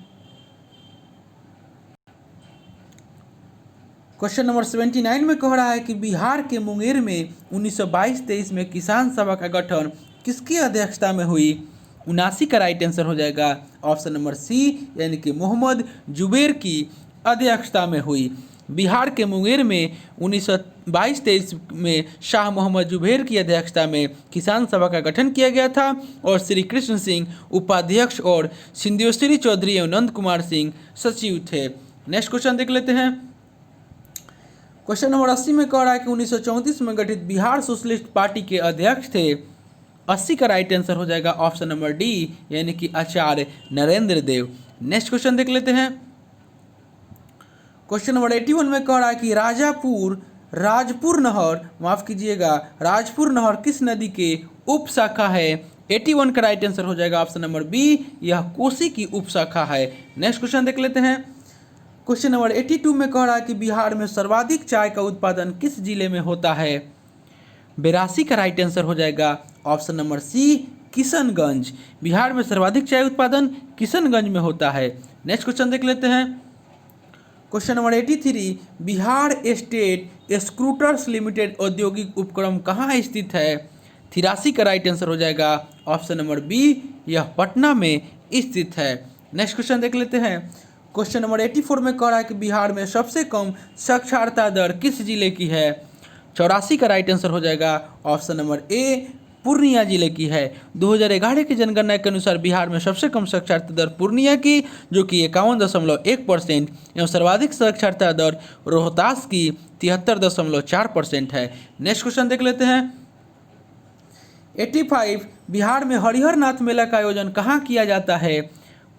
क्वेश्चन नंबर 79 में कह रहा है कि बिहार के मुंगेर में 1922-23 में किसान सभा का गठन किसकी अध्यक्षता में हुई। 79 का राइट आंसर हो जाएगा ऑप्शन नंबर सी, यानी कि मोहम्मद जुबैर की अध्यक्षता में हुई। बिहार के मुंगेर में 1922-23 में शाह मोहम्मद जुबैर की अध्यक्षता में किसान सभा का गठन किया गया था और श्री कृष्ण सिंह उपाध्यक्ष और सिंधेश्वरी चौधरी एवं नंद कुमार सिंह सचिव थे। नेक्स्ट क्वेश्चन देख लेते हैं। क्वेश्चन नंबर 80 में कह रहा है कि 1934 में गठित बिहार सोशलिस्ट पार्टी के अध्यक्ष थे। 80 का राइट आंसर हो जाएगा ऑप्शन नंबर डी, यानी कि आचार्य नरेंद्र देव। नेक्स्ट क्वेश्चन देख लेते हैं। क्वेश्चन नंबर 81 में कह रहा है कि राजपुर नहर, माफ कीजिएगा, राजपुर नहर किस नदी के उप शाखा है। 81 का राइट आंसर हो जाएगा ऑप्शन नंबर बी, यह कोसी की उप शाखा है। नेक्स्ट क्वेश्चन देख लेते हैं। क्वेश्चन नंबर 82 में कह रहा है कि बिहार में सर्वाधिक चाय का उत्पादन किस जिले में होता है। 82 का राइट आंसर हो जाएगा option number C, Kishanganj. Bihar में सर्वाधिक चाय उत्पादन किशनगंज में होता है। नेक्स्ट क्वेश्चन देख लेते हैं। Question number 83, Bihar state scooters limited औद्योगिक उपक्रम कहाँ स्थित है। 83 का राइट आंसर हो जाएगा ऑप्शन नंबर बी, यह पटना में स्थित है। नेक्स्ट क्वेश्चन देख लेते हैं। क्वेश्चन नंबर 84 में कह रहा है कि बिहार में सबसे कम साक्षरता दर किस जिले की है। 84 का राइट आंसर हो जाएगा ऑप्शन नंबर ए, पूर्णिया जिले की है। 2011 की जनगणना के अनुसार बिहार में सबसे कम साक्षरता दर पूर्णिया की, जो कि 51.1% एवं सर्वाधिक साक्षरता दर रोहतास की 73.4% है। नेक्स्ट क्वेश्चन देख लेते हैं। 85, बिहार में हरिहर नाथ मेला का आयोजन कहाँ किया जाता है।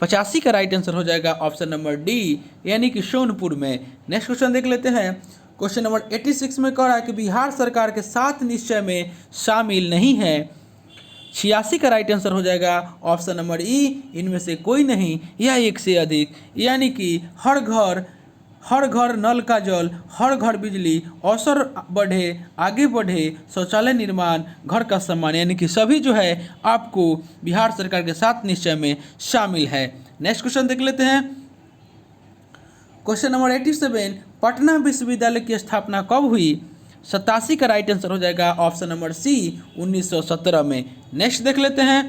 85 का राइट आंसर हो जाएगा ऑप्शन नंबर डी, यानी कि सोनपुर में। नेक्स्ट क्वेश्चन देख लेते हैं। क्वेश्चन नंबर 86 में कह रहा है कि बिहार सरकार के 7 निश्चय में शामिल नहीं है। 86 का राइट आंसर हो जाएगा ऑप्शन नंबर ई, इनमें से कोई नहीं या एक से अधिक, यानी कि हर घर नल का जल, हर घर बिजली, अवसर बढ़े, आगे बढ़े, शौचालय निर्माण, घर का सम्मान, यानी कि सभी जो है आपको बिहार सरकार के 7 निश्चय में शामिल है। नेक्स्ट क्वेश्चन देख लेते हैं। क्वेश्चन नंबर 87, पटना विश्वविद्यालय की स्थापना कब हुई। 87 का राइट आंसर हो जाएगा ऑप्शन नंबर सी, 1917 में। नेक्स्ट देख लेते हैं।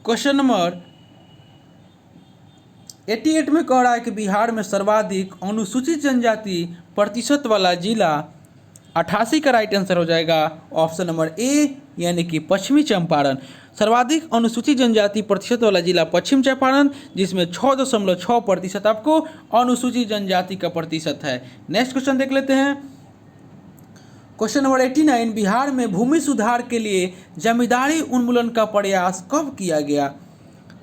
क्वेश्चन नंबर 88 में कह रहा है कि बिहार में सर्वाधिक अनुसूचित जनजाति प्रतिशत वाला जिला। 88 का राइट आंसर हो जाएगा ऑप्शन नंबर ए, यानी कि पश्चिमी चंपारण। सर्वाधिक अनुसूचित जनजाति प्रतिशत वाला जिला पश्चिम चंपारण, जिसमें 6.6% आपको अनुसूचित जनजाति का प्रतिशत है। नेक्स्ट क्वेश्चन देख लेते हैं। क्वेश्चन नंबर 89, बिहार में भूमि सुधार के लिए जमींदारी उन्मूलन का प्रयास कब किया गया।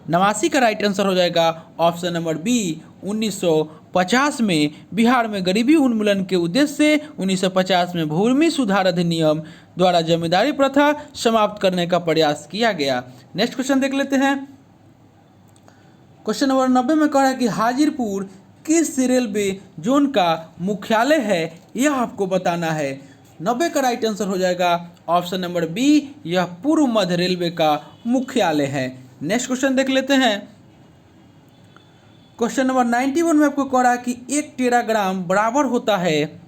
89 का राइट आंसर हो जाएगा ऑप्शन नंबर बी, 1950 में। बिहार में गरीबी उन्मूलन के उद्देश्य से 1950 में भूमि सुधार अधिनियम द्वारा जमींदारी प्रथा समाप्त करने का प्रयास किया गया। नेक्स्ट क्वेश्चन देख लेते हैं। क्वेश्चन नंबर 90 में कह रहा है कि हाजीपुर किस रेलवे जोन का मुख्यालय है, यह आपको बताना है। 90 का राइट आंसर हो जाएगा ऑप्शन नंबर बी, यह पूर्व मध्य रेलवे का मुख्यालय है। नेक्स्ट क्वेश्चन देख लेते हैं। क्वेश्चन नंबर 91 में आपको कह रहा है कि 1 टेराग्राम बराबर होता है।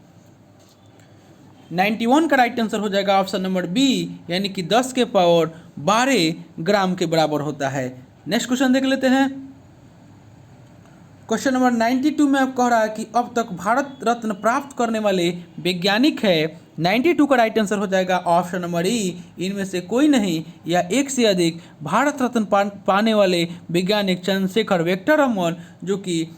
91 का राइट आंसर हो जाएगा ऑप्शन नंबर बी, यानी कि 10 के पावर 12 ग्राम के बराबर होता है। नेक्स्ट क्वेश्चन देख लेते हैं। क्वेश्चन नंबर 92 में आप कह रहा है कि अब तक भारत रत्न प्राप्त करने वाले वैज्ञानिक है। 92 का राइट आंसर हो जाएगा ऑप्शन नंबर ई, इनमें से कोई नहीं या एक से अधिक भारत रत्न पाने वाले वैज्ञानिक चंद्रशेखर वेंकट रमन, जो कि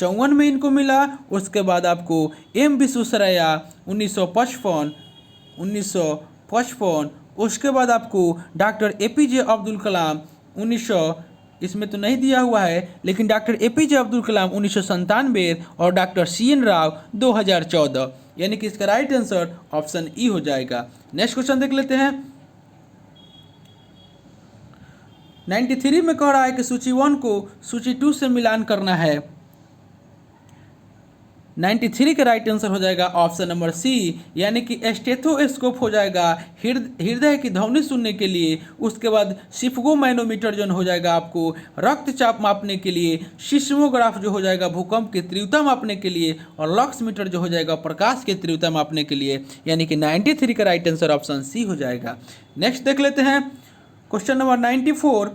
1954 में इनको मिला। उसके बाद आपको एम विश्वेश्वरैया 1955। उसके बाद आपको डॉक्टर एपीजे अब्दुल कलाम 1900, इसमें तो नहीं दिया हुआ है, लेकिन डॉक्टर एपीजे अब्दुल कलाम 1997 और डॉक्टर सीएन राव 2014, यानी कि इसका राइट आंसर ऑप्शन ई हो जाएगा। नेक्स्ट क्वेश्चन देख लेते हैं। 93 में कह रहा है कि सूची 1 को सूची 2 से मिलान करना है। 93 का राइट आंसर हो जाएगा ऑप्शन नंबर सी, यानी कि स्टेथोस्कोप हो जाएगा हृदय की ध्वनि सुनने के लिए। उसके बाद सिफ्गोमैनोमीटर जो हो जाएगा आपको रक्तचाप मापने के लिए। सिस्मोग्राफ जो हो जाएगा भूकंप की तीव्रता मापने के लिए। और लक्स मीटर जो हो जाएगा प्रकाश की तीव्रता मापने के लिए, यानी कि 93 का राइट आंसर ऑप्शन सी हो जाएगा। नेक्स्ट देख लेते हैं क्वेश्चन नंबर 94।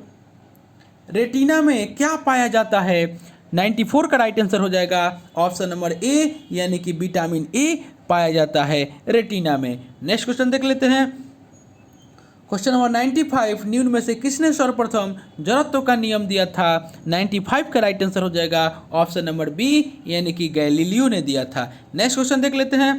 रेटिना में क्या पाया जाता है? 94 का राइट आंसर हो जाएगा ऑप्शन नंबर ए, यानी कि विटामिन ए पाया जाता है रेटिना में। नेक्स्ट क्वेश्चन देख लेते हैं क्वेश्चन नंबर 95। निम्न में से किसने सर्वप्रथम जड़त्व का नियम दिया था? 95 का राइट आंसर हो जाएगा ऑप्शन नंबर बी, यानी कि गैलीलियो ने दिया था। नेक्स्ट क्वेश्चन देख लेते हैं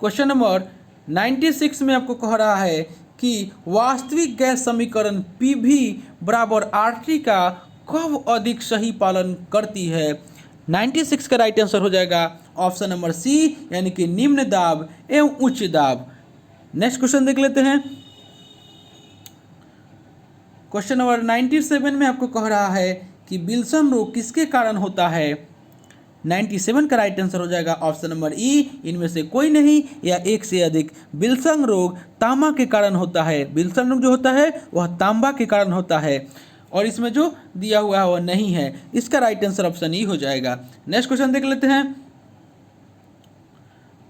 क्वेश्चन नंबर 96 में आपको कह रहा है कि वास्तविक गैस समीकरण PV बराबर RT का कब अधिक सही पालन करती है? 96 का राइट आंसर हो जाएगा ऑप्शन नंबर सी, यानी कि निम्न दाब एवं उच्च दाब। नेक्स्ट क्वेश्चन देख लेते हैं क्वेश्चन नंबर 97 में आपको कह रहा है कि विल्सन रोग किसके कारण होता है? 97 का राइट आंसर हो जाएगा ऑप्शन नंबर ई, इनमें से कोई नहीं या एक से अधिक। विल्सन रोग तांबा के कारण होता है। विल्सन रोग जो होता है वह तांबा के कारण होता है, और इसमें जो दिया हुआ है वह नहीं है। इसका राइट आंसर ऑप्शन ई हो जाएगा। नेक्स्ट क्वेश्चन देख लेते हैं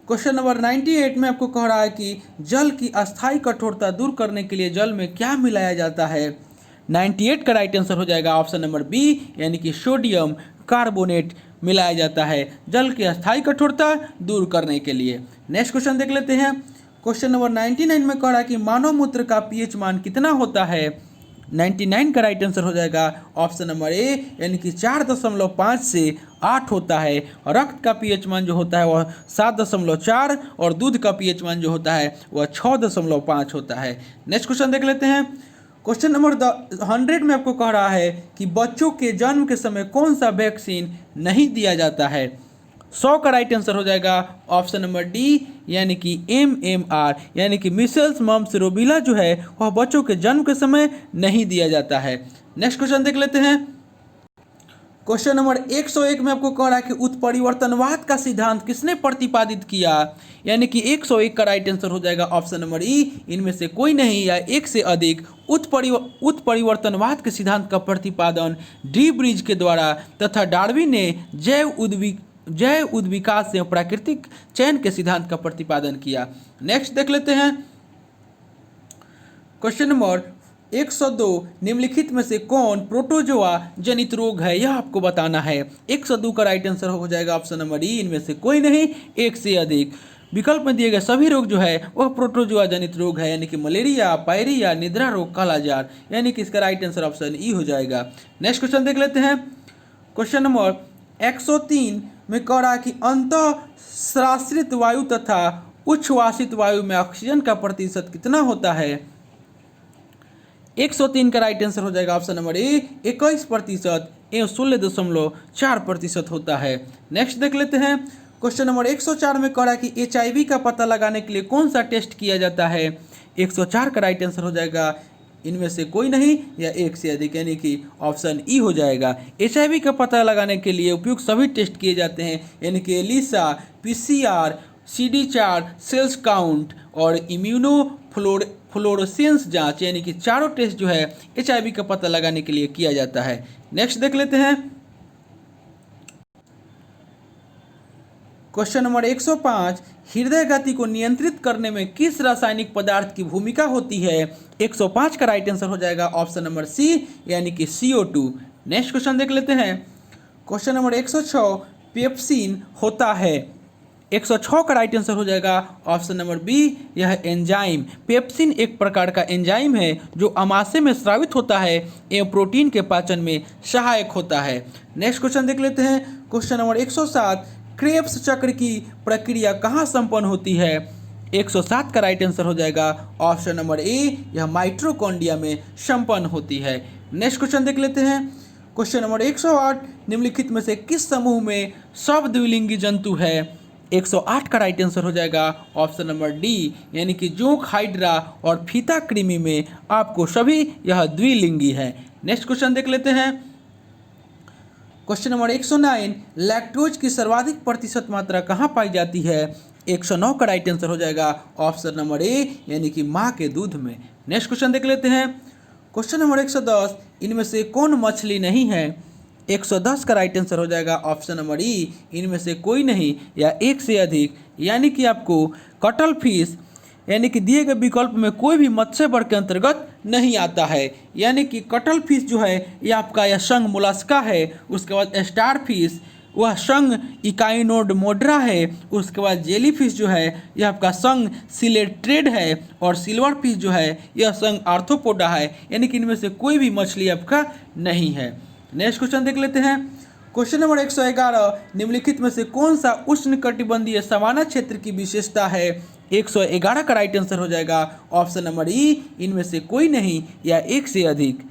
क्वेश्चन नंबर 98 में आपको कह रहा है कि जल की अस्थायी कठोरता दूर करने के लिए जल में क्या मिलाया जाता है? 98 का राइट आंसर हो जाएगा ऑप्शन नंबर बी, यानी कि सोडियम कार्बोनेट मिलाया जाता है जल की अस्थायी कठोरता दूर करने के लिए। नेक्स्ट क्वेश्चन देख लेते हैं क्वेश्चन नंबर 99 में कह रहा है कि मानव मूत्र का पीएच मान कितना होता है? 99 का राइट आंसर हो जाएगा ऑप्शन नंबर ए, यानी कि 4.5 से 8 होता है। और रक्त का पीएच मान जो होता है वह 7.4 और दूध का पीएच मान जो होता है वह 6.5 होता है। नेक्स्ट क्वेश्चन देख लेते हैं क्वेश्चन नंबर 100 में आपको कह रहा है कि बच्चों के जन्म के समय कौन सा वैक्सीन नहीं दिया जाता है? 100 का राइट आंसर हो जाएगा ऑप्शन नंबर डी, यानी कि MMR, यानी कि मिसेल्स मम्स रूबेला जो है वह बच्चों के जन्म के समय नहीं दिया जाता है। नेक्स्ट क्वेश्चन देख लेते हैं क्वेश्चन नंबर 101 में आपको कह रहा है कि उत्परिवर्तनवाद का सिद्धांत किसने प्रतिपादित किया? यानी कि 101 का राइट आंसर हो जाएगा ऑप्शन नंबर ई, इनमें से कोई नहीं या एक से अधिक। उत्परिवर्तनवाद के सिद्धांत का प्रतिपादन डी ब्रिज के द्वारा तथा डार्विन ने जैव उद्विकास से प्राकृतिक चयन के सिद्धांत का प्रतिपादन किया। नेक्स्ट देख लेते हैं क्वेश्चन नंबर 102। निम्नलिखित में से कौन प्रोटोजोआ जनित रोग है यह आपको बताना है। 102 का राइट आंसर हो जाएगा ऑप्शन नंबर ई, इनमें से कोई नहीं एक से अधिक। विकल्प में दिए गए सभी रोग जो है वह प्रोटोजोआ जनित रोग है, यानी कि मलेरिया, पायरिया, निद्रा रोग, कालाजार, यानी कि इसका राइट आंसर ऑप्शन ई हो जाएगा। नेक्स्ट क्वेश्चन देख लेते हैं क्वेश्चन नंबर 103 में कह रहा है कि अंतःश्वासित वायु तथा उच्छ्वासित वायु में ऑक्सीजन का प्रतिशत कितना होता है? 103 का राइट आंसर हो जाएगा ऑप्शन नंबर ए, 21% एवं 16.4% होता है। नेक्स्ट देख लेते हैं क्वेश्चन नंबर 104 में कह रहा है कि HIV का पता लगाने के लिए कौन सा टेस्ट किया जाता है? 104 का राइट आंसर हो जाएगा इनमें से कोई नहीं या एक से अधिक, यानी कि ऑप्शन ई हो जाएगा। HIV का पता लगाने के लिए उपयुक्त सभी टेस्ट किए जाते हैं, यानी कि ELISA, PCR, CD4, cells count और इम्यूनो फ्लोरोसेंस जांच, यानी कि चारों टेस्ट जो है HIV का पता लगाने के लिए किया जाता है। नेक्स्ट देख लेते हैं क्वेश्चन नंबर 105। हृदय गति को नियंत्रित करने में किस रासायनिक पदार्थ की भूमिका होती है? 105 का राइट आंसर हो जाएगा ऑप्शन नंबर सी, यानी कि CO2। नेक्स्ट क्वेश्चन देख लेते हैं क्वेश्चन नंबर 106। पेप्सिन होता है 106 का राइट आंसर हो जाएगा ऑप्शन नंबर बी, यह एंजाइम। पेप्सिन एक प्रकार का एंजाइम है जो अमाशय में स्रावित होता है एवं प्रोटीन के पाचन में सहायक होता है। नेक्स्ट क्वेश्चन देख लेते हैं। क्वेश्चन नंबर 107, क्रेब्स चक्र की प्रक्रिया कहाँ संपन्न होती है? 107 का राइट आंसर हो जाएगा ऑप्शन नंबर ए, यह माइटोकॉन्ड्रिया में संपन्न होती है। नेक्स्ट क्वेश्चन देख लेते हैं। क्वेश्चन नंबर 108, निम्नलिखित में से किस समूह में सब द्विलिंगी जंतु है? 108 का राइट आंसर हो जाएगा ऑप्शन नंबर डी, यानी कि जोंक, हाइड्रा और फीता कृमि में आपको सभी यह द्विलिंगी है। नेक्स्ट क्वेश्चन देख लेते हैं। क्वेश्चन नंबर 109, लैक्टोज की सर्वाधिक प्रतिशत मात्रा कहाँ पाई जाती है? 109 का राइट आंसर हो जाएगा ऑप्शन नंबर ए, यानी कि माँ के दूध में। नेक्स्ट क्वेश्चन देख लेते हैं। क्वेश्चन नंबर 110, इनमें से कौन मछली नहीं है? 110 का राइट आंसर हो जाएगा ऑप्शन नंबर ई, इनमें से कोई नहीं या एक से अधिक, यानी कि आपको कटल फिश यानी कि दिए गए विकल्प में कोई भी मत्स्य वर्ग के अंतर्गत नहीं आता है। यानी कि कटल फिश जो है ये आपका यह संघ मोलस्का है। उसके बाद स्टार फिश वह संघ इकाइनोडर्मा है। उसके बाद जेली फिश जो है यह आपका संघ सिलेट्रेड है। और सिल्वर फिश जो है यह संघ आर्थ्रोपोडा है। यानी कि इनमें से कोई भी मछली आपका नहीं है। नेक्स्ट क्वेश्चन देख लेते हैं। क्वेश्चन नंबर 111, निम्नलिखित में से कौन सा उष्णकटिबंधीय सवाना क्षेत्र की विशेषता है? 111 का राइट आंसर हो जाएगा ऑप्शन नंबर ई, इनमें से कोई नहीं या एक से अधिक।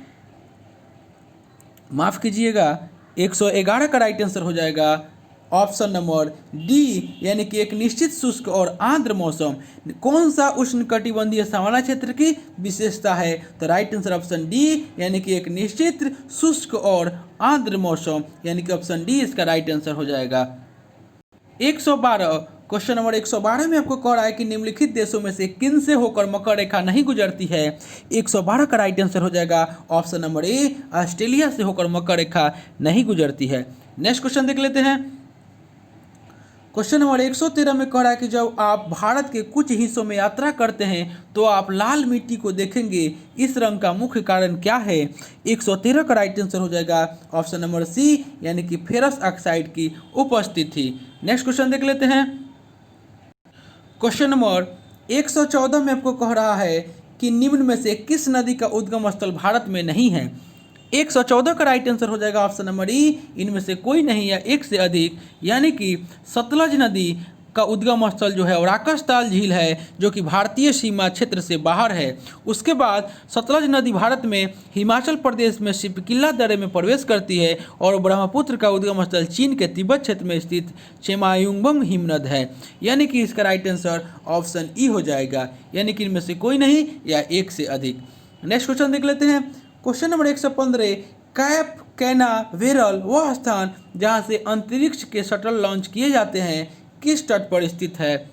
माफ कीजिएगा, 111 का राइट आंसर हो जाएगा ऑप्शन नंबर डी, यानी कि एक निश्चित शुष्क और आर्द्र मौसम। कौन सा उष्णकटिबंधीय सवाना क्षेत्र की विशेषता है? तो राइट आंसर ऑप्शन डी, यानी कि एक निश्चित शुष्क और आर्द्र मौसम, यानी कि ऑप्शन डी इसका राइट आंसर हो जाएगा। 112, क्वेश्चन नंबर 112 में आपको कह रहा है कि निम्नलिखित देशों में से किन से होकर मकर रेखा नहीं गुजरती है? 112 का राइट आंसर हो जाएगा ऑप्शन नंबर ए, ऑस्ट्रेलिया से होकर मकर रेखा नहीं गुजरती है। नेक्स्ट क्वेश्चन देख लेते हैं। क्वेश्चन नंबर 113 में कह रहा है कि जब आप भारत के कुछ हिस्सों में यात्रा करते हैं तो आप लाल मिट्टी को देखेंगे, इस रंग का मुख्य कारण क्या है? 113 का राइट आंसर हो जाएगा ऑप्शन नंबर सी, यानी कि फेरस ऑक्साइड की उपस्थिति। नेक्स्ट क्वेश्चन देख लेते हैं। क्वेश्चन नंबर 114 में आपको कह रहा है कि निम्न में से किस नदी का उद्गम स्थल भारत में नहीं है? 114 का राइट आंसर हो जाएगा ऑप्शन नंबर ई, इनमें से कोई नहीं या एक से अधिक, यानी कि सतलज नदी का उद्गम स्थल जो है और राकसताल झील है जो कि भारतीय सीमा क्षेत्र से बाहर है। उसके बाद सतलज नदी भारत में हिमाचल प्रदेश में शिपकिला दर्रे में प्रवेश करती है और ब्रह्मपुत्र का उद्गम स्थल चीन के तिब्बत क्षेत्र में स्थित चेमायुंगबम हिमनद है। यानी कि इसका राइट आंसर ऑप्शन ई हो जाएगा, यानी कि इनमें से कोई नहीं या एक से अधिक। नेक्स्ट क्वेश्चन देख लेते हैं। क्वेश्चन नंबर 115, कैप कैनावेरल वह स्थान जहां से अंतरिक्ष के शटल लॉन्च किए जाते हैं किस तट पर स्थित है?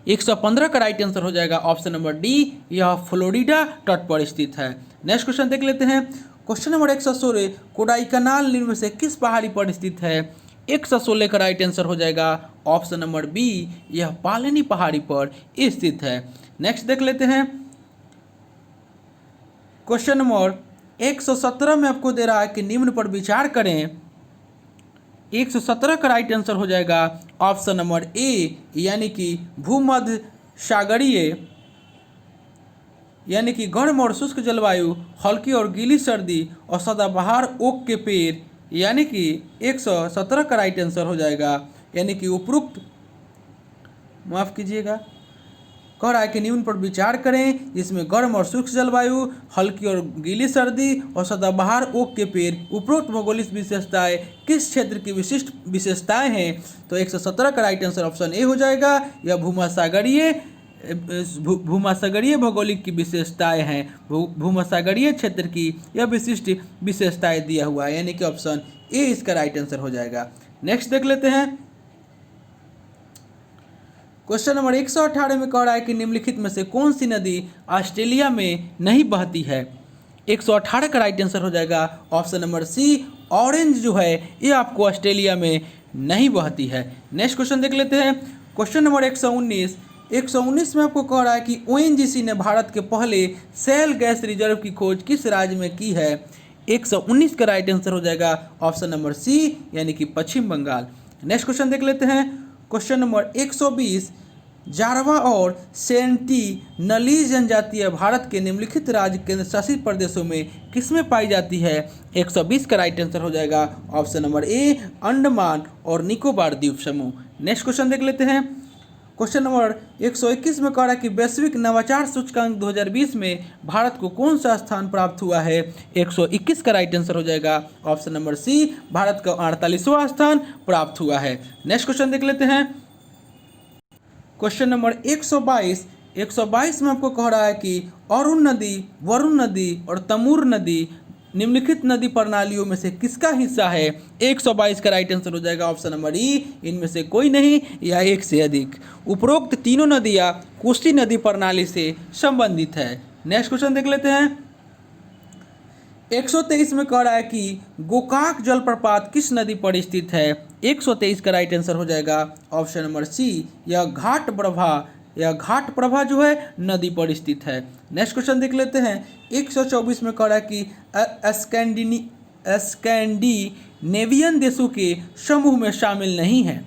115 का राइट आंसर हो जाएगा ऑप्शन नंबर डी, यह फ्लोरिडा तट पर स्थित है। नेक्स्ट क्वेश्चन देख लेते हैं। क्वेश्चन नंबर 116, कोडाईकनाल निम्न में से किस पहाड़ी पर स्थित है? 116 का राइट आंसर हो जाएगा ऑप्शन नंबर बी, यह पालनी पहाड़ी पर स्थित है। नेक्स्ट देख लेते हैं। क्वेश्चन नंबर 117 में आपको दे रहा है कि निम्न पर विचार करें। 117 का राइट आंसर हो जाएगा ऑप्शन नंबर ए, यानी कि भूमध्य सागरीय, यानी कि गर्म और शुष्क जलवायु, हल्की और गीली सर्दी और सदाबहार ओक के पेड़, यानी कि 117 का राइट आंसर हो जाएगा, यानी कि उपरोक्त माफ कीजिएगा कह रहा है कि निम्न पर विचार करें जिसमें गर्म और शुष्क जलवायु, हल्की और गीली सर्दी और सदाबहार ओक के पेड़, उपरोक्त भौगोलिक विशेषताएं किस क्षेत्र की विशिष्ट विशेषताएं हैं? तो 117 का राइट आंसर ऑप्शन ए हो जाएगा, यह भूमसागरीय भौगोलिक की विशेषताएं हैं। भूमसागरीय क्षेत्र की यह विशिष्ट विशेषताएं दिया हुआ है, यानी कि ऑप्शन ए इसका राइट आंसर हो जाएगा। नेक्स्ट देख लेते हैं। क्वेश्चन नंबर 118 में कह रहा है कि निम्नलिखित में से कौन सी नदी ऑस्ट्रेलिया में नहीं बहती है? 118 का राइट आंसर हो जाएगा ऑप्शन नंबर सी, ऑरेंज जो है ये आपको ऑस्ट्रेलिया में नहीं बहती है। नेक्स्ट क्वेश्चन देख लेते हैं। क्वेश्चन नंबर 119 में आपको कह रहा है कि ONGC ने भारत के पहले सेल गैस रिजर्व की खोज किस राज्य में की है? 119 का राइट आंसर हो जाएगा ऑप्शन नंबर सी, यानी कि पश्चिम बंगाल। नेक्स्ट क्वेश्चन देख लेते हैं। क्वेश्चन नंबर 120, जारवा और सेंटिनली जनजातियां भारत के निम्नलिखित राज्य केंद्र शासित प्रदेशों में किसमें पाई जाती है? 120 का राइट आंसर हो जाएगा ऑप्शन नंबर ए, अंडमान और निकोबार द्वीप समूह। नेक्स्ट क्वेश्चन देख लेते हैं। क्वेश्चन नंबर 121 में कह रहा है कि वैश्विक नवाचार सूचकांक 2020 में भारत को कौन सा स्थान प्राप्त हुआ है? 121 का राइट आंसर हो जाएगा ऑप्शन नंबर सी, भारत का 48वां स्थान प्राप्त हुआ है। नेक्स्ट क्वेश्चन देख लेते हैं। क्वेश्चन नंबर 122 में आपको कह रहा है कि अरुण नदी, वरुण नदी और तमूर नदी निम्नलिखित नदी प्रणालियों में से किसका हिस्सा है? 122 का राइट आंसर हो जाएगा ऑप्शन नंबर ई, इनमें से कोई नहीं या एक से अधिक। उपरोक्त तीनों नदियां कोसी नदी प्रणाली से संबंधित है। नेक्स्ट क्वेश्चन देख लेते हैं। 123 में कह रहा है कि गोकाक जलप्रपात किस नदी पर स्थित है? 123 का राइट आंसर हो जाएगा ऑप्शन नंबर सी, यह घाट प्रभा जो है नदी पर स्थित है। नेक्स्ट क्वेश्चन देख लेते हैं। 124 में कह रहा है कि स्कैंडिनेवियन देशों के समूह में शामिल नहीं है।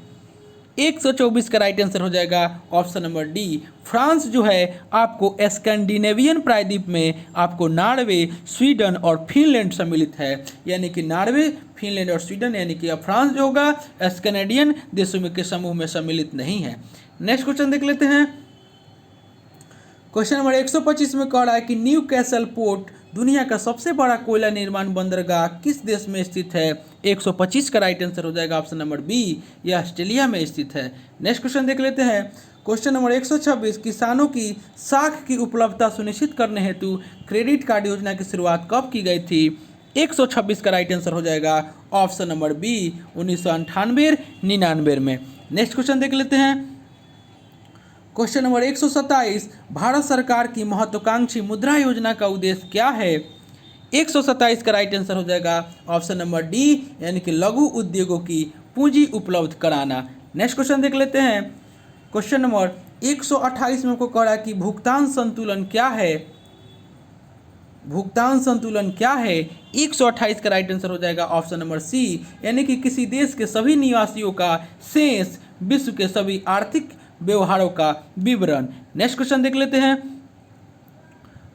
124 का राइट आंसर हो जाएगा ऑप्शन नंबर डी, फ्रांस जो है आपको स्कैंडिनेवियन प्रायद्वीप में आपको नॉर्वे, स्वीडन और फिनलैंड सम्मिलित है। यानी कि नॉर्वे, फिनलैंड और स्वीडन, यानी कि अब फ्रांस जो होगा स्कैनेडियन देशों में के समूह में सम्मिलित नहीं है। नेक्स्ट क्वेश्चन देख लेते हैं। क्वेश्चन नंबर 125 में कह रहा है कि न्यू कैसल पोर्ट दुनिया का सबसे बड़ा कोयला निर्माण बंदरगाह किस देश में स्थित है? 125 का राइट आंसर हो जाएगा ऑप्शन नंबर बी, यह ऑस्ट्रेलिया में स्थित है। नेक्स्ट क्वेश्चन देख लेते हैं। क्वेश्चन नंबर 126, किसानों की साख की उपलब्धता सुनिश्चित करने हेतु क्रेडिट कार्ड योजना की शुरुआत कब की गई थी? 126 का राइट आंसर हो जाएगा ऑप्शन नंबर बी, 1998-99 में। नेक्स्ट क्वेश्चन देख लेते हैं। क्वेश्चन नंबर 127, भारत सरकार की महत्वाकांक्षी मुद्रा योजना का उद्देश्य क्या है? 127 का राइट आंसर हो जाएगा ऑप्शन नंबर डी, यानी कि लघु उद्योगों की पूंजी उपलब्ध कराना। नेक्स्ट क्वेश्चन देख लेते हैं। क्वेश्चन नंबर 128 में आपको कह रहा है कि भुगतान संतुलन क्या है? 128 का राइट आंसर हो जाएगा ऑप्शन नंबर सी, यानी कि किसी देश के सभी निवासियों का शेष विश्व के सभी आर्थिक व्यवहारों का विवरण। नेक्स्ट क्वेश्चन देख लेते हैं।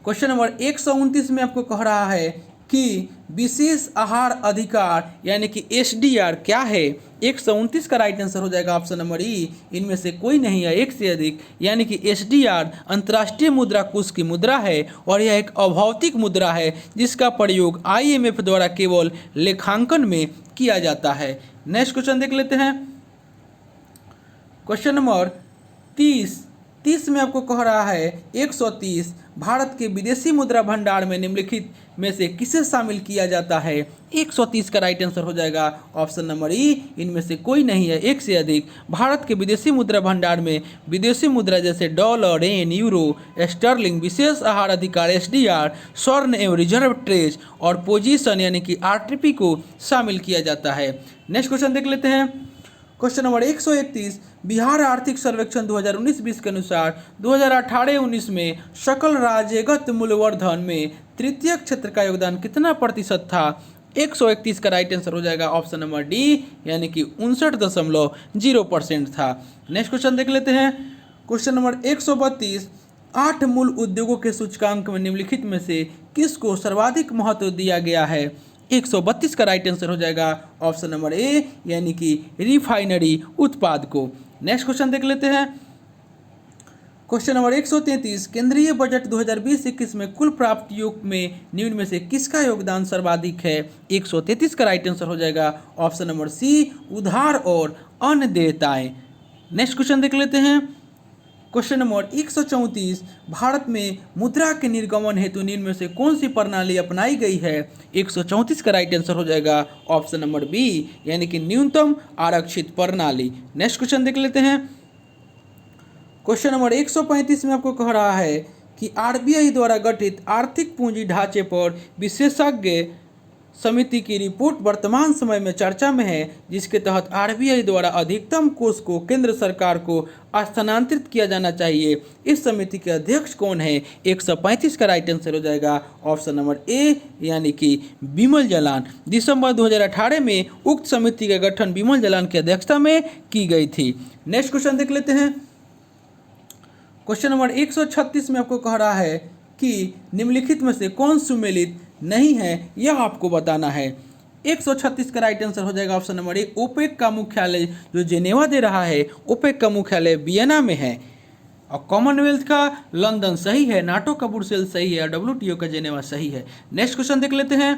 क्वेश्चन नंबर 129 में आपको कह रहा है कि विशेष आहार अधिकार यानी कि एसडीआर क्या है? 129 का राइट आंसर हो जाएगा ऑप्शन नंबर ई, इनमें से कोई नहीं है एक से अधिक। यानी कि एसडीआर अंतर्राष्ट्रीय मुद्रा कोष की मुद्रा है और यह एक अभौतिक मुद्रा है जिसका प्रयोग IMF द्वारा केवल लेखांकन में किया जाता है। नेक्स्ट क्वेश्चन देख लेते हैं। क्वेश्चन नंबर 30 में आपको कह रहा है 130, भारत के विदेशी मुद्रा भंडार में निम्नलिखित में से किसे शामिल किया जाता है? 130 का राइट आंसर हो जाएगा ऑप्शन नंबर ई, इनमें से कोई नहीं है एक से अधिक। भारत के विदेशी मुद्रा भंडार में विदेशी मुद्रा जैसे डॉलर, येन, यूरो, स्टर्लिंग, विशेष आहार अधिकार SDR, स्वर्ण एवं रिजर्व ट्रेज और पोजीशन यानी कि RTP को शामिल किया जाता है। नेक्स्ट क्वेश्चन देख लेते हैं। क्वेश्चन नंबर 131, बिहार आर्थिक सर्वेक्षण 2019-20 के अनुसार 2018-19 में सकल राज्यगत मूल्यवर्धन में तृतीय क्षेत्र का योगदान कितना प्रतिशत था? 131 का राइट आंसर हो जाएगा ऑप्शन नंबर डी, यानी कि 59.0% था। नेक्स्ट क्वेश्चन देख लेते हैं। क्वेश्चन नंबर 132, 8 मूल उद्योगों के सूचकांक में निम्नलिखित में से किसको सर्वाधिक महत्व दिया गया है? 132 का राइट आंसर हो जाएगा ऑप्शन नंबर ए, यानी कि रिफाइनरी उत्पाद को। नेक्स्ट क्वेश्चन देख लेते हैं। क्वेश्चन नंबर 133, केंद्रीय बजट 2020-21 में कुल प्राप्तियों में निम्न में से किसका योगदान सर्वाधिक है? 133 का राइट आंसर हो जाएगा ऑप्शन नंबर सी, उधार और अन्य देयताएं। नेक्स्ट क्वेश्चन देख लेते हैं। क्वेश्चन नंबर 134, भारत में मुद्रा के निर्गमन हेतु निम्न में से कौन सी प्रणाली अपनाई गई है? 134 का राइट आंसर हो जाएगा ऑप्शन नंबर बी, यानी कि न्यूनतम आरक्षित प्रणाली। नेक्स्ट क्वेश्चन देख लेते हैं। क्वेश्चन नंबर 135 में आपको कह रहा है कि RBI द्वारा गठित आर्थिक पूंजी ढांचे पर विशेषज्ञ समिति की रिपोर्ट वर्तमान समय में चर्चा में है, जिसके तहत आरबीआई द्वारा अधिकतम कोष को केंद्र सरकार को स्थानांतरित किया जाना चाहिए। इस समिति के अध्यक्ष कौन है? 135 का राइट आंसर हो जाएगा ऑप्शन नंबर ए, यानी कि बिमल जालान। दिसंबर 2018 में उक्त समिति का गठन बिमल जालान की अध्यक्षता में की गई थी। नेक्स्ट क्वेश्चन देख लेते हैं। क्वेश्चन नंबर 136 में आपको कह रहा है कि निम्नलिखित में से कौन सुमेलित नहीं है, यह आपको बताना है। 136 का राइट आंसर हो जाएगा ऑप्शन नंबर ए, ओपेक का मुख्यालय जो जेनेवा दे रहा है, ओपेक का मुख्यालय वियना में है। और कॉमनवेल्थ का लंदन सही है, नाटो का ब्रुसेल्स सही है और डब्ल्यूटीओ का जेनेवा सही है। नेक्स्ट क्वेश्चन देख लेते हैं।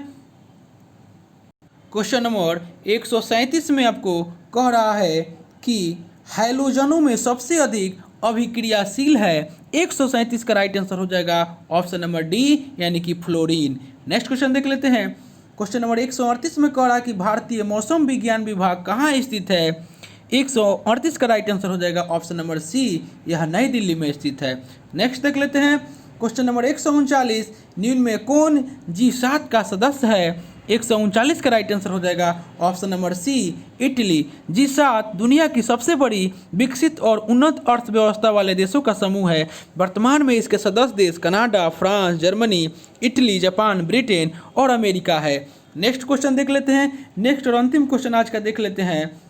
क्वेश्चन नंबर 137 में आपको कह रहा है कि हैलोजनों में सबसे अधिक अभिक्रियाशील है। 137 का राइट आंसर हो जाएगा ऑप्शन नंबर डी, यानी कि फ्लोरीन। नेक्स्ट क्वेश्चन देख लेते हैं। क्वेश्चन नंबर 138 में कह रहा है कि भारतीय मौसम विज्ञान विभाग कहाँ स्थित है। 138 का राइट आंसर हो जाएगा ऑप्शन नंबर सी, यह नई दिल्ली में स्थित है। नेक्स्ट देख लेते हैं। क्वेश्चन नंबर 139, निम्न में कौन G7 का सदस्य है। 139 का राइट आंसर हो जाएगा ऑप्शन नंबर सी, इटली। G7 दुनिया की सबसे बड़ी विकसित और उन्नत अर्थव्यवस्था वाले देशों का समूह है। वर्तमान में इसके सदस्य देश Canada, France, Germany, Italy, Japan, Britain और अमेरिका है। नेक्स्ट क्वेश्चन देख लेते हैं। नेक्स्ट और अंतिम क्वेश्चन आज का देख लेते हैं।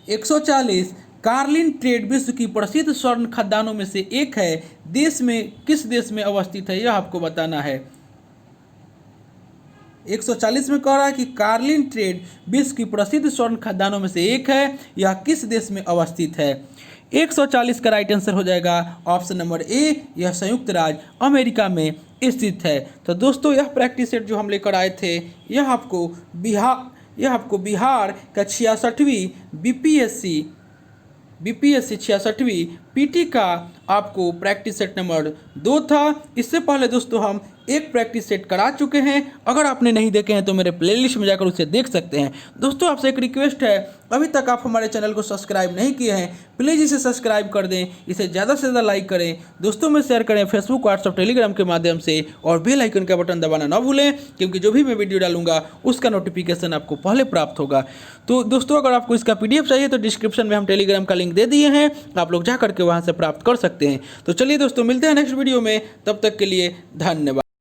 140, कार्लिन ट्रेड विश्व की प्रसिद्ध स्वर्ण खदानों में से एक है। देश में किस देश में अवस्थित है, यह आपको बताना है। 140 में कह रहा है कि कार्लिन ट्रेड विश्व की प्रसिद्ध स्वर्ण खदानों में से एक है, यह किस देश में अवस्थित है। 140 का राइट आंसर हो जाएगा ऑप्शन नंबर ए, यह संयुक्त राज्य अमेरिका में स्थित है। तो दोस्तों, यह प्रैक्टिस सेट जो हम लेकर आए थे, यह आपको बिहार का 66वीं बीपीएससी 66वीं पीटी का आपको प्रैक्टिस सेट नंबर 2 था। इससे पहले दोस्तों हम एक प्रैक्टिस सेट करा चुके हैं। अगर आपने नहीं देखे हैं तो मेरे प्लेलिस्ट में जाकर उसे देख सकते हैं। दोस्तों, आपसे एक रिक्वेस्ट है, अभी तक आप हमारे चैनल को सब्सक्राइब नहीं किए हैं, प्लीज़ इसे सब्सक्राइब कर दें, इसे ज़्यादा से ज़्यादा लाइक करें, दोस्तों में शेयर करें फेसबुक, व्हाट्सअप, टेलीग्राम के माध्यम से, और बेल आइकन का बटन दबाना ना भूलें, क्योंकि जो भी मैं वीडियो डालूंगा उसका नोटिफिकेशन आपको पहले प्राप्त होगा। तो दोस्तों, अगर आपको इसका PDF चाहिए तो डिस्क्रिप्शन में हम टेलीग्राम का लिंक दे दिए हैं, आप लोग जा करके वहाँ से प्राप्त कर सकते हैं। तो चलिए दोस्तों, मिलते हैं नेक्स्ट वीडियो में, तब तक के लिए धन्यवाद।